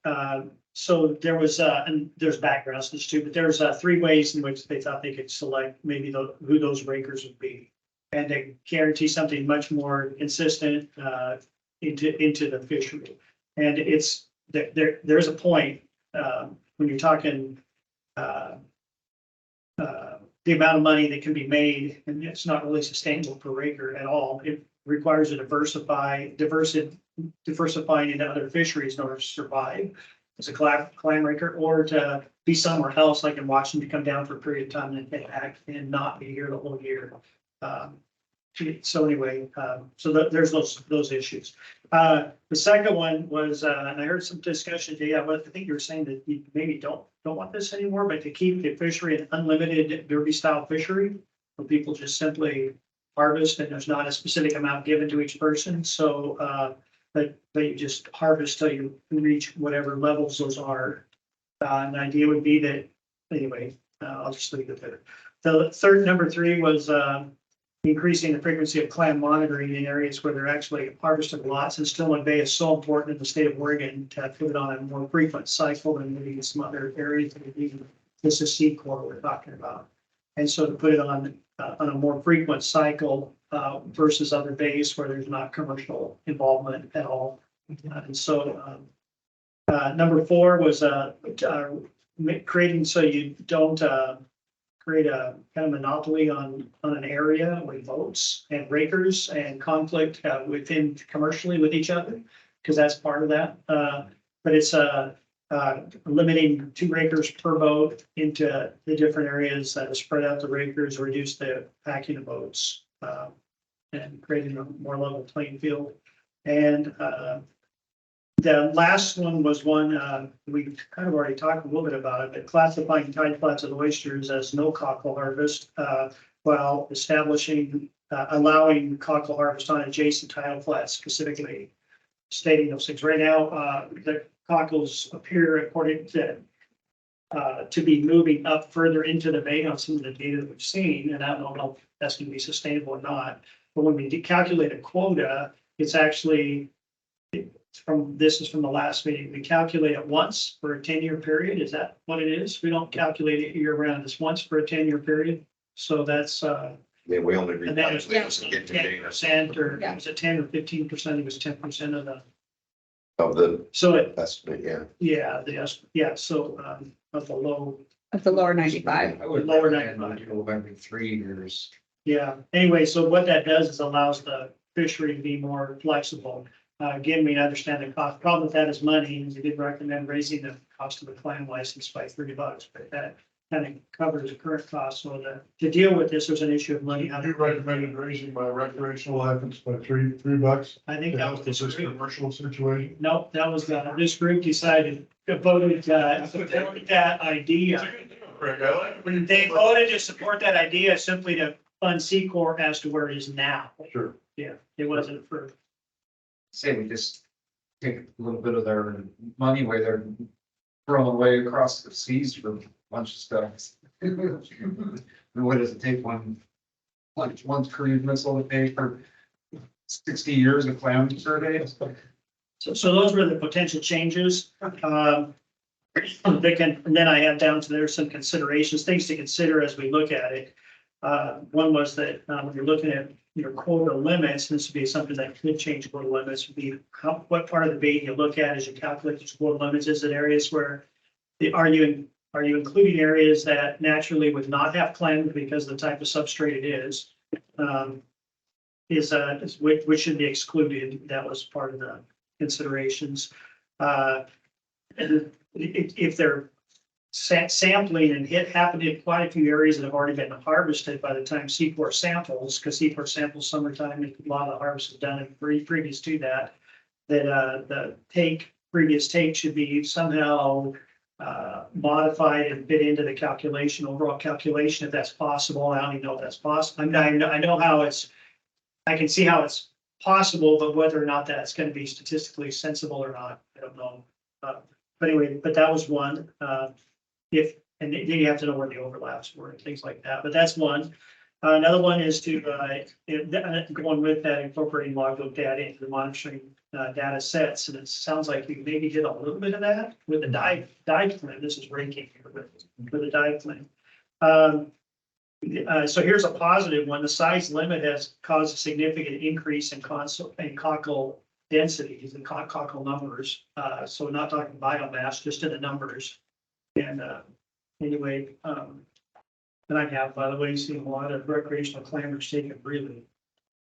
so there was, and there's backgrounds to this too, but there's 3 ways in which they thought they could select maybe who those rakers would be. And they guarantee something much more consistent into the fishery. And it's there's a point when you're talking the amount of money that can be made, and it's not really sustainable per acre at all. It requires a diversifying into other fisheries in order to survive as a clam raker, or to be somewhere else, like in Washington, to come down for a period of time and then act and not be here the whole year. So anyway, there's those issues. The second one was, and I heard some discussion today, I think you were saying that you maybe don't want this anymore, but to keep the fishery an unlimited derby style fishery, where people just simply harvest and there's not a specific amount given to each person. So, but you just harvest till you reach whatever levels those are. An idea would be that, anyway, I'll just leave it there. The number 3 was, increasing the frequency of clam monitoring in areas where they're actually harvested lots. And Tillamook Bay is so important in the state of Oregon to put it on a more frequent cycle than maybe some other areas. This is seed core we're talking about. And so to put it on a more frequent cycle versus other bays where there's not commercial involvement at all. And so number 4 was creating so you don't create a kind of monopoly on an area with votes and rakers and conflict within commercially with each other, because that's part of that. But it's limiting 2 rakers per boat into the different areas that spread out the rakers, reduce the packing of boats, and creating a more level playing field. And the last one was one, we kind of already talked a little bit about it, but classifying tide flats and oysters as no cockle harvest, while establishing, allowing cockle harvest on adjacent tidal flats, specifically stating those things. Right now, the cockles appear, according to be moving up further into the bay on some of the data that we've seen, and I don't know if that's going to be sustainable or not. But when we calculate a quota, it's actually, this is from the last meeting, we calculate it once for a 10-year period. Is that what it is? We don't calculate it year round. It's once for a 10-year period. So that's Yeah, we only. and that was recalculate to get to data 10%, or was it 10 or 15%? It was 10% of the. Of the So it, estimate, yeah. yeah. So of the low. Of the lower 95. I would Lower recommend 95. we go every 3 years. Yeah. Anyway, so what that does is allows the fishery to be more flexible. Again, we understand the cost. Problem with that is money, and we did recommend raising the cost of the clam license by $30, but that kind of covers the current cost. So to deal with this, there's an issue of money. You recommended raising my recreational license by $3. I think that was This this group. commercial situation. Nope, that was this group decided to vote that idea. They voted to support that idea simply to fund C Corps as to where it is now. Sure. Yeah, it wasn't for. Say we just take a little bit of their money where they're throwing away across the seas for a bunch of stuff. And what does it take one cruise missile to pay for 60 years of clam surveys? So those were the potential changes. They can, and then I have down to there some considerations, things to consider as we look at it. One was that when you're looking at your quota limits, this would be something that could change quota limits, would be what part of the bait you look at as you calculate these quota limits. Is it areas where are you including areas that naturally would not have clam because of the type of substrate it is? Which should be excluded. That was part of the considerations. And if they're sampling, and it happened in quite a few areas that have already been harvested by the time Seaport samples, because Seaport samples summertime, and a lot of the harvest is done in previous to that. That the previous take should be somehow modified and fit into the calculation, overall calculation, if that's possible. I don't even know if that's possible. I mean, I know how I can see how it's possible, but whether or not that's gonna be statistically sensible or not, I don't know. But anyway, but that was one. And then you have to know where the overlaps were and things like that, but that's one. Another one is to, going with that, incorporating logbook data into the monitoring data sets, and it sounds like you maybe did a little bit of that with the dive plan. This is ranking here with the dive plan. So here's a positive one. The size limit has caused a significant increase in cockle densities and cockle numbers. So we're not talking biomass, just in the numbers. And anyway, and I have, by the way, seen a lot of recreational clammers taking really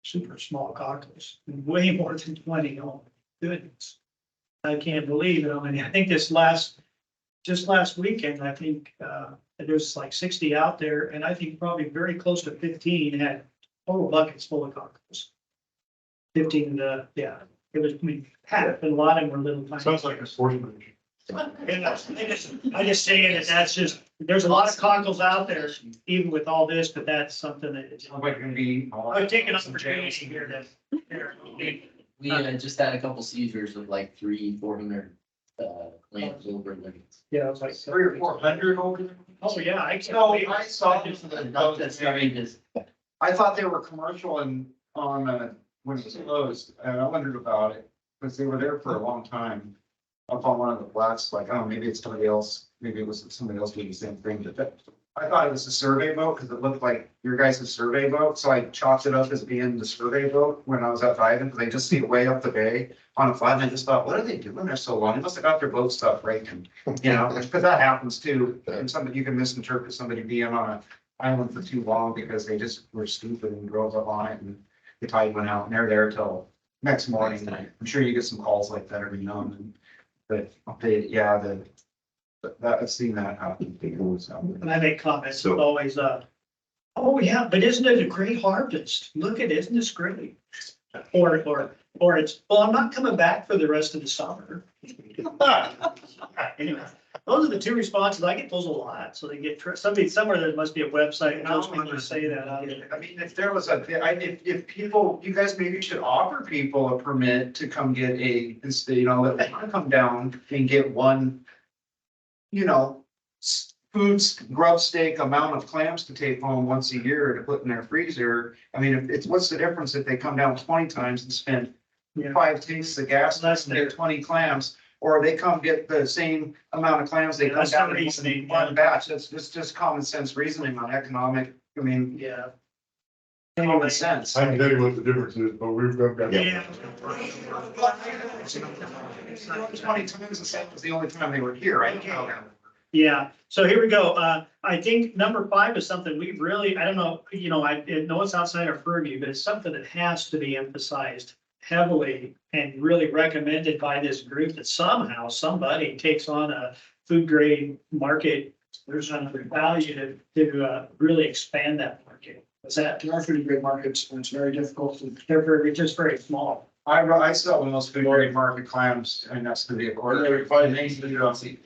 super small cockles, way more than 20. Oh, goodness. I can't believe it. I mean, I think just last weekend, I think there's like 60 out there, and I think probably very close to 15 had total buckets full of cockles. 15, yeah, it was, I mean, half, and a lot of them were little tiny. Sounds like a sportsman. And I just saying that that's just, there's a lot of cockles out there, even with all this, but that's something that it's. I'm taking an opportunity here to. We just had a couple seizures of like 300-400 clams over limits. Yeah, it was like 300 or 400 over there. Oh, yeah, I can't No, believe I it. saw. That's outrageous. I thought they were commercial and on, when it was closed, and I wondered about it, because they were there for a long time. Up on one of the flats, like, oh, maybe it's somebody else, maybe it was somebody else doing the same thing, but I thought it was a survey boat, because it looked like your guys' survey boat, so I chalked it up as being the survey boat when I was out diving, because I just see it way up the bay on a flat, and I just thought, what are they doing there so long? They must have got their boat stuff breaking, you know, because that happens too, and somebody, you can misinterpret somebody being on an island for too long, because they just were stupid and drove up on it, and the tide went out, and they're there till next morning. I'm sure you get some calls like that every now and then. But they, yeah, that I've seen that happen. And I make comments, so always, oh yeah, but isn't it a great harvest? Look at, isn't this great? Or it's, well, I'm not coming back for the rest of the summer. Anyway, those are the two responses. I get those a lot. So they get, somewhere there must be a website. I don't want to say that. I mean, if there was if people, you guys maybe should offer people a permit to come get you know, let them come down and get one, you know, foods, grub steak amount of clams to take home once a year to put in their freezer. I mean, if it's, what's the difference if they come down 20 times and spend 5 tanks of gas and get 20 clams? Or they come get the same amount of clams, they come down in one batch. That's just common sense reasoning on economic, I mean. Yeah. Common sense. I can tell you what the difference is, but we've got. Yeah. 20 times the same was the only time they were here, right? Yeah, so here we go. I think number 5 is something we really, I don't know, you know, I know it's outside our purview, but it's something that has to be emphasized heavily and really recommended by this group, that somehow somebody takes on a food grade market. There's another value to really expand that market. Is that There are food grade markets, and it's very difficult to. they're just very small. I sell the most food grade market clams, and that's to be a quarter.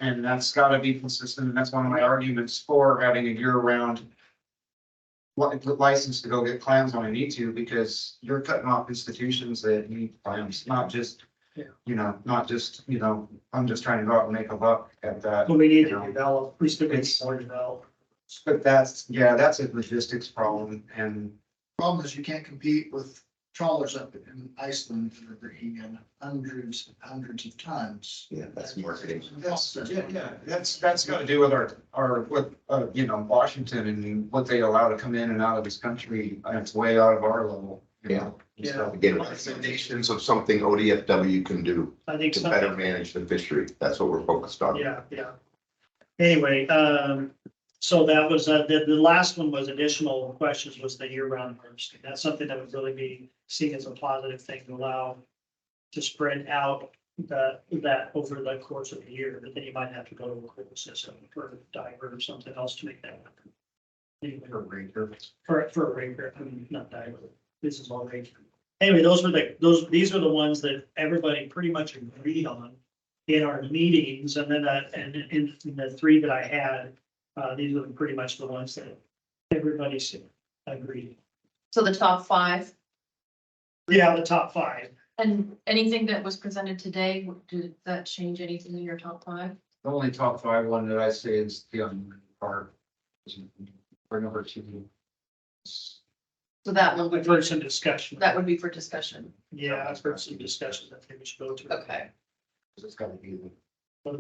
And that's gotta be consistent, and that's one of my arguments for having a year-round license to go get clams when I need to, because you're cutting off institutions that need clams, not just, you know, I'm just trying to go out and make a buck at that. But we need to develop, we still need more develop. But that's a logistics problem, and Problem is you can't compete with trawlers up in Iceland that are bringing in hundreds and hundreds of tons. Yeah, that's marketing. that's got to do with you know, Washington and what they allow to come in and out of this country, and it's way out of our level. You know? Yeah. Again, recommendations of something ODFW can do I think to so. better manage the fishery. That's what we're focused on. Yeah. Anyway, so that was, the last one was additional questions, was the year-round harvesting. That's something that would really be seen as a positive thing to allow to spread out that over the course of the year, but then you might have to go to a quota system for a diver or something else to make that happen. Anyway, for a raker, I mean, not diver, this is all raker. Anyway, these are the ones that everybody pretty much agreed on in our meetings, and then and in the three that I had, these are pretty much the ones that everybody agreed. So the top 5 Yeah, the top 5. and anything that was presented today, did that change anything in your top 5? The only top 5 one that I say is the part for number 2. So that one would We've heard some discussion. that would be for discussion. Yeah, I've heard some discussion that they should go to. Okay. It's gotta be the. For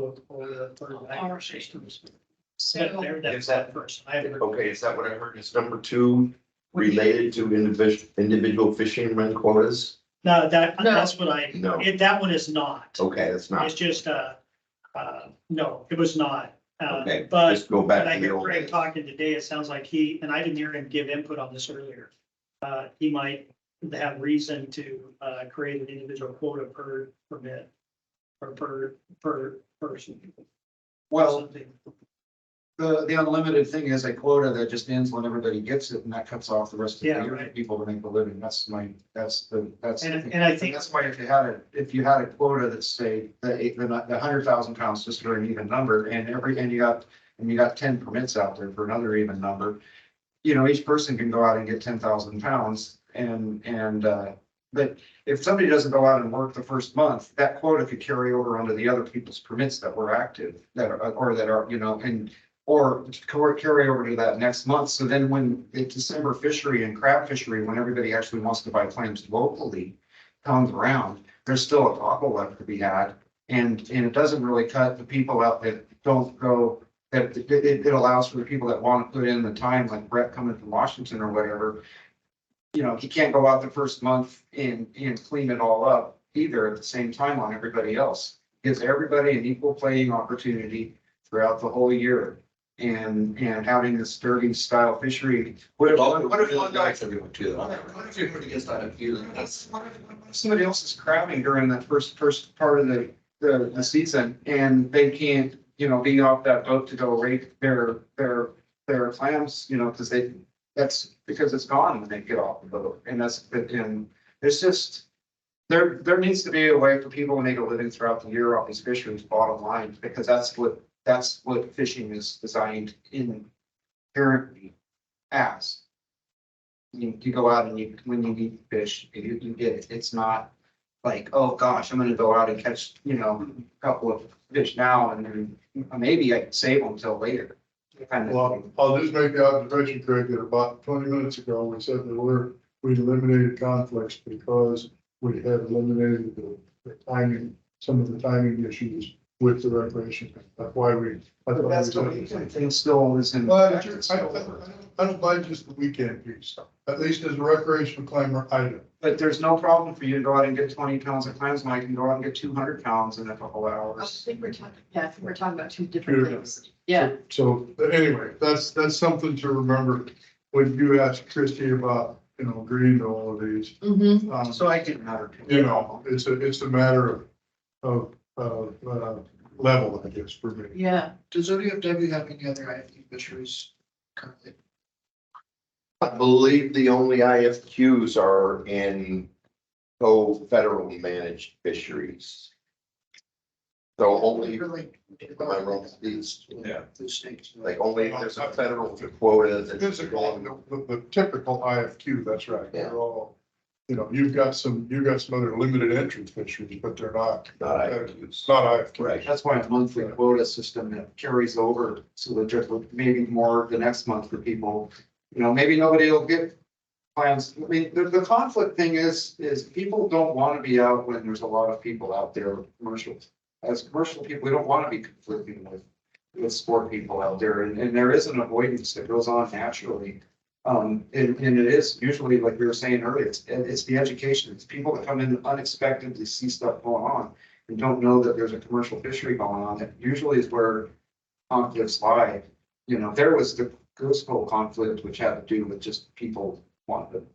the agri systems. But So that's that person. I haven't heard. Okay, is that what I heard? Is number 2 related to individual fishermen quotas? No, No. that's what No. that one is not. Okay, that's It's not, just, no, it was not. okay, But just go when back I to the hear old Craig days. talking today, it sounds like and I didn't hear him give input on this earlier. He might have reason to, create an individual quota per permit. Or per person. Well, Something. the unlimited thing is a quota that just ends when everybody gets it, and that cuts off the rest of the Yeah, year for right. people to make a living. That's the And I think that's why if you had a quota that say the 100,000 pounds, just for an even number, and you got 10 permits out there for another even number, you know, each person can go out and get 10,000 pounds but if somebody doesn't go out and work the first month, that quota could carry over onto the other people's permits that were active, or carry over to that next month. So then when the December fishery and crab fishery, when everybody actually wants to buy clams locally comes around, there's still a taco left to be had. And it doesn't really cut the people out that don't go, that it allows for the people that want to put in the time, like Brett coming from Washington or whatever. You know, he can't go out the first month and clean it all up either at the same time on everybody else. Gives everybody an equal playing opportunity throughout the whole year. And having this sturdy style fishery. What if one guy, what if everybody gets that feeling? What if somebody else is crabbing during that first part of the season and they can't, you know, be off that boat to go rake their clams, you know, that's because it's gone when they get off the boat. And it's just, there needs to be a way for people to make a living throughout the year off these fisheries, bottom line, because that's what fishing is designed inherently as. You go out and when you eat fish, you get it. It's not like, oh gosh, I'm gonna go out and catch, you know, a couple of fish now and then maybe I can save them until later. Well, I'll just make the observation, Craig, that about 20 minutes ago, we said that we eliminated conflicts because we had eliminated the timing, some of the timing issues with the recreation. That's why But that's what we think still is in. Well, I don't mind just the weekend piece, at least as a recreational climber, I do. But there's no problem for you to go out and get 20 pounds of clams, Mike, and go out and get 200 pounds in a couple I hours. think we're talking about two different things. Yeah. So, but anyway, that's something to remember when you ask Christie about, you know, agreeing to all of these. Mm-hmm. So I get another. You know, it's a matter of level, I guess, for me. Yeah. Does ODFW have any other IFT fisheries currently? I believe the only IFQs are in federally managed fisheries. So only, Really? am I wrong? These, Yeah. The states. like only there's a federal quota that's Physical, the typical IFQ, that's right. Yeah. They're all, you know, you've got some other limited entry fisheries, but they're not. not It's not IFQ. Right. That's why a monthly quota system that carries over, so that just maybe more the next month for people. You know, maybe nobody will get plans. I mean, the conflict thing is people don't want to be out when there's a lot of people out there, commercials. As commercial people, we don't want to be conflicting with sport people out there, and there is an avoidance that goes on naturally. And it is usually, like we were saying earlier, it's the education. It's people that come in unexpectedly, see stuff going on and don't know that there's a commercial fishery going on. That usually is where conflicts lie. You know, there was the Goose Bowl conflict, which had to do with just people wanting to,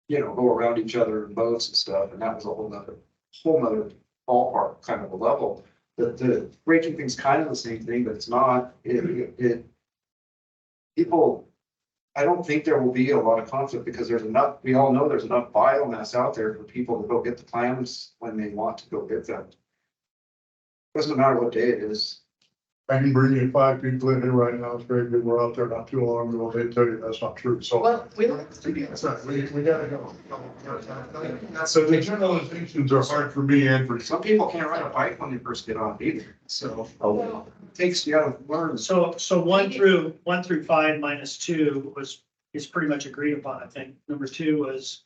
you know, go around each other in boats and stuff, and that was a whole nother ballpark kind of a level. The breaking thing's kind of the same thing, but it's not. People, I don't think there will be a lot of conflict because there's enough, we all know there's enough biomass out there for people to go get the clams when they want to go get them. Doesn't matter what day it is. I can bring you 5 people in here right now. It's very good. We're out there not too long ago. They tell you that's not true. So. Well, we don't. That's right. We gotta go. So the generalizations are hard for me and for Some people can't ride a bike when they first get on either, so. It takes, you gotta learn. So 1 through 5 minus 2 is pretty much agreed upon, I think. Number 2 was,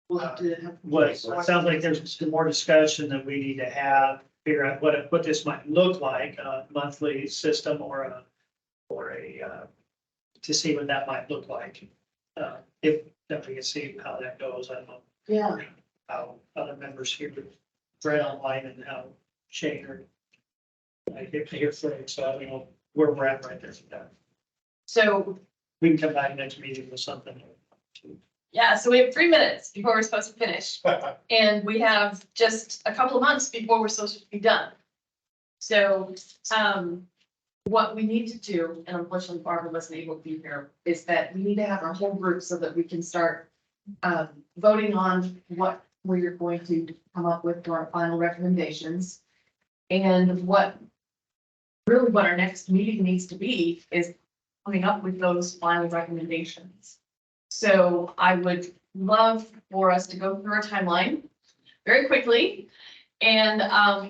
We'll have to have. what, it sounds like there's some more discussion that we need to have, figure out what this might look like, a monthly system or a, to see what that might look like. If, that we can see how that goes, I don't know Yeah, how other members here read online and how Shane or I hear Frank, so I don't know where we're at right there. So, We can come back next meeting with something. yeah, so we have 3 minutes before we're supposed to finish. And we have just a couple of months before we're supposed to be done. So, what we need to do, and unfortunately Barbara wasn't able to be here, is that we need to have our whole group so that we can start voting on what we're going to come up with for our final recommendations. And what our next meeting needs to be is coming up with those final recommendations. So I would love for us to go through our timeline very quickly. And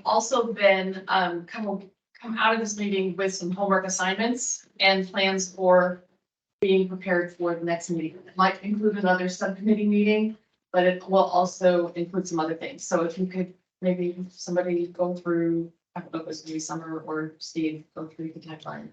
also then come out of this meeting with some homework assignments and plans for being prepared for the next meeting. It might include another subcommittee meeting, but it will also include some other things. So if you could maybe somebody go through, I don't know if it's gonna be Summer or Steve, go through the timeline.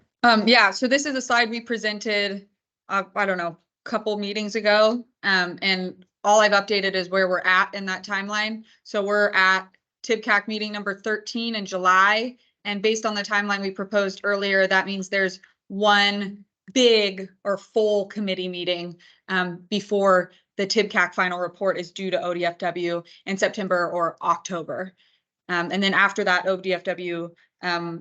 Yeah, so this is a slide we presented, I don't know, couple meetings ago. And all I've updated is where we're at in that timeline. So we're at TIBCAC meeting number 13 in July. And based on the timeline we proposed earlier, that means there's one big or full committee meeting before the TIBCAC final report is due to ODFW in September or October. And then after that, ODFW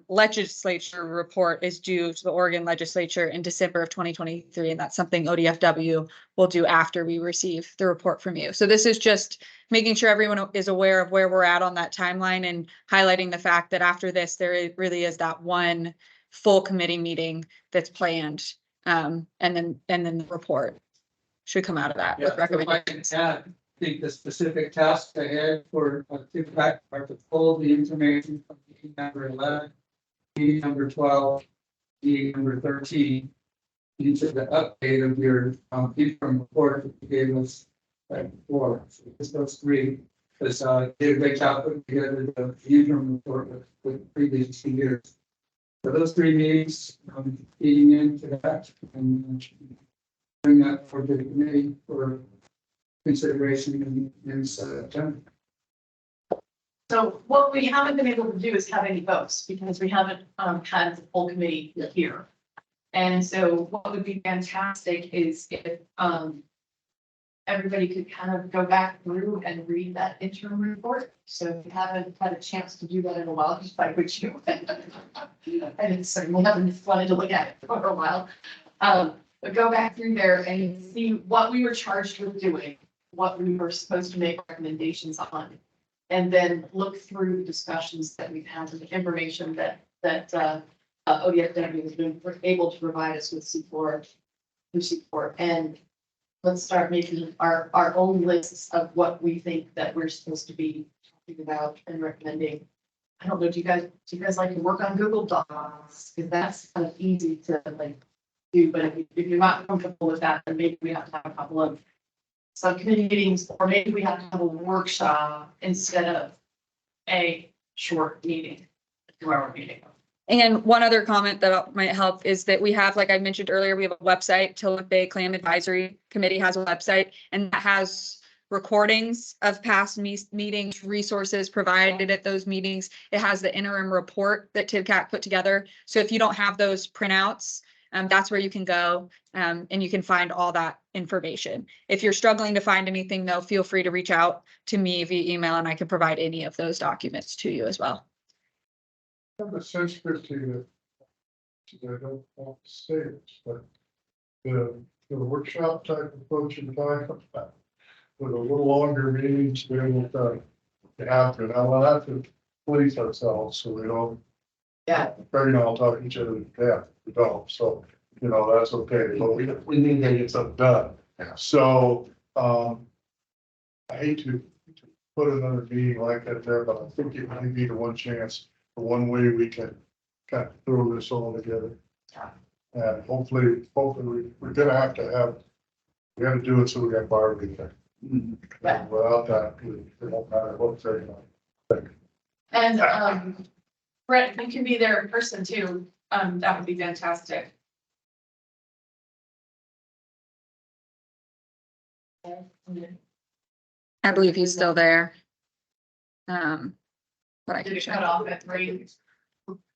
legislature report is due to the Oregon legislature in December of 2023. And that's something ODFW will do after we receive the report from you. So this is just making sure everyone is aware of where we're at on that timeline and highlighting the fact that after this, there really is that one full committee meeting that's planned. And then the report should come out of that with recommendations. I think the specific task ahead for TIBCAC are to pull the information from meeting number 11, meeting number 12, meeting number 13, each of the update of your interim report that you gave us before. So just those 3, because did a great job putting together the interim report with the previous 2 years. So those 3 meetings, feeding into that and bring that forward to the committee for consideration in September. So what we haven't been able to do is have any votes because we haven't had the full committee here. And so what would be fantastic is if everybody could kind of go back through and read that interim report. So if you haven't had a chance to do that in a while, just like would you? And certainly haven't wanted to look at it for a while. But go back through there and see what we were charged with doing, what we were supposed to make recommendations on. And then look through the discussions that we've had and the information that ODFW has been able to provide us with C4, and let's start making our own lists of what we think that we're supposed to be talking about and recommending. I don't know, do you guys like to work on Google Docs? Because that's kind of easy to like do, but if you're not comfortable with that, then maybe we have to have a couple of subcommittee meetings, or maybe we have to have a workshop instead of a short meeting, 2-hour meeting. And one other comment that might help is that we have, like I mentioned earlier, we have a website. Tillamook Bay Clam Advisory Committee has a website, and that has recordings of past meetings, resources provided at those meetings. It has the interim report that TIBCAC put together. So if you don't have those printouts, That's where you can go, and you can find all that information. If you're struggling to find anything though, feel free to reach out to me via email and I can provide any of those documents to you as well. I have a sensitivity that I don't want to say this, but the workshop type approach you're talking about, with a little longer meeting to be able to happen. I want that to police ourselves so we don't. Yeah. Right now, I'll talk to each other to death. We don't, so, you know, that's okay, but we need to get something done. Yeah. So, I hate to put another meeting like that there, but I think it might be the one chance, the one way we can kind of throw this all together. And hopefully, we're gonna have to have, we gotta do it so we got Barbie there. Yeah. Without that, it won't matter what's there. And, Brett, you can be there in person too. That would be fantastic. I believe he's still there. But I Did can it cut check. off at 3?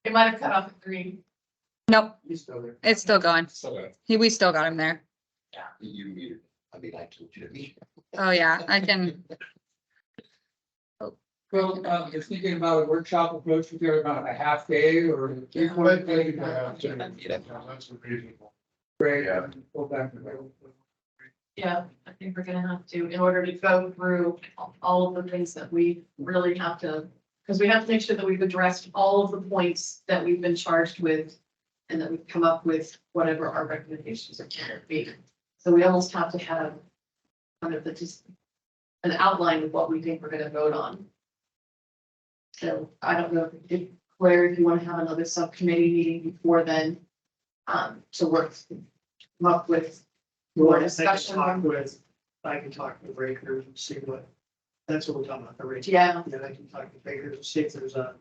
It might have cut off at 3. Nope, He's still there. it's still going. We still got him there. You muted. I mean, I told you to mute. Oh, yeah, I can. Well, just thinking about a workshop approach, we got about a half day or. That's reasonable. Great. Yeah. Go back. Yeah, I think we're gonna have to, in order to go through all of the things that we really have to, because we have to make sure that we've addressed all of the points that we've been charged with. And that we've come up with whatever our recommendations are going to be. So we almost have to have kind of just an outline of what we think we're gonna vote on. So I don't know if Claire, if you want to have another subcommittee meeting before then, to work, come up with more discussion. I can talk with Rakers and see what, that's what we're talking about, the rate. Yeah. And I can talk to Rakers and see if there's a,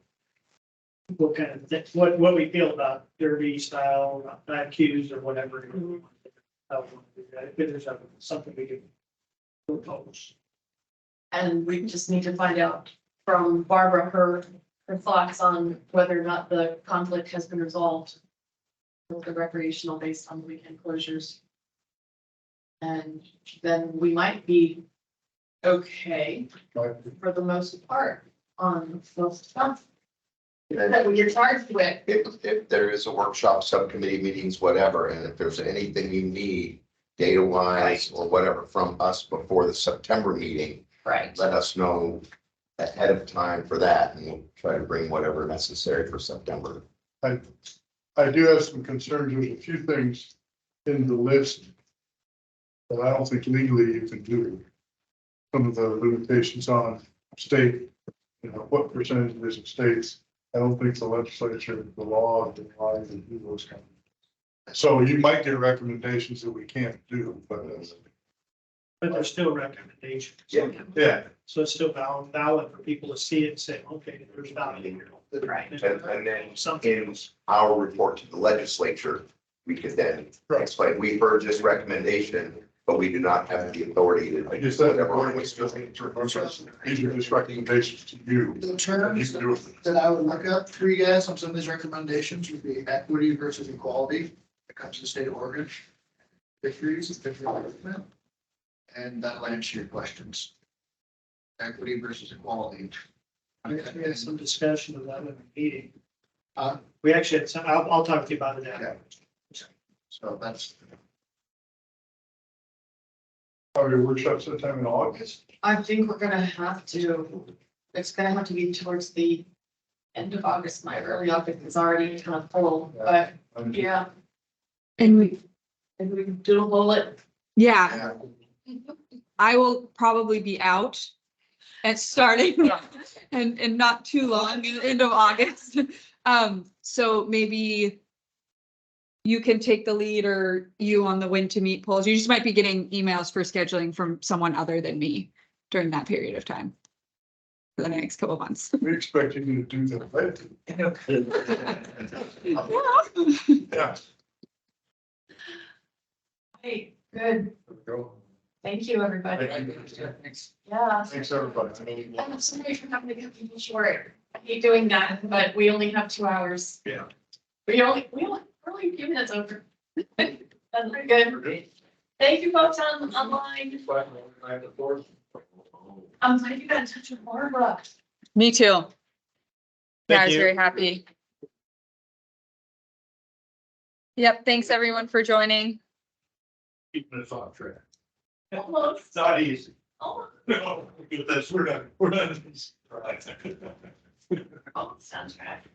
what kind of, what we feel about derby style, cues or whatever. How we want to do that. If there's something we can propose. And we just need to find out from Barbara her thoughts on whether or not the conflict has been resolved with the recreational based on the weekend closures. And then we might be okay for the most part on most stuff that we are charged with. If there is a workshop, subcommittee meetings, whatever, and if there's anything you need data wise or whatever from us before the September meeting, Right. let us know ahead of time for that, and we'll try to bring whatever necessary for September. I do have some concerns with a few things in the list that I don't think legally you can do. Some of the limitations on state, you know, what percentage of this states. I don't think the legislature, the law, applies to do those kind of. So you might get recommendations that we can't do, but there's still recommendations. yeah. So it's still valid for people to see it and say, okay, there's value here. Right. And then Something in our report to the legislature, we could then explain, we heard this recommendation, but we do not have the authority to. I guess that whatever board was just, these are just recommendations to you. The terms that I would look up for you guys on some of these recommendations would be equity versus equality. It comes to the state of Oregon. Victories is different. And that'll answer your questions. Equity versus equality. We had some discussion of that in the meeting. Uh, We actually had some, I'll talk to you about it after. So that's. Are your workshops sometime in August? I think we're gonna have to, it's gonna have to be towards the end of August. My early August is already kind of full, but yeah. And we, If we can do a bullet. yeah, I will probably be out at starting and not too long, in the end of August. So maybe you can take the lead or you on the when to meet polls. You just might be getting emails for scheduling from someone other than me during that period of time for the next couple of months. We expect you to do that, right? Yeah. Hey, good. Thank you, everybody. Thanks. Yeah. Thanks, everybody. I'm sorry for having to get people short. I hate doing that, but we only have 2 hours. Yeah. We're only a few minutes over. That's pretty good. Thank you folks online. I'm glad you got in touch with Barbara. Me too. Yeah, Thank I was you. very happy. Yep, thanks everyone for joining. Keeping us on track. Almost. It's not easy. Almost. No, because we're not. Almost on track.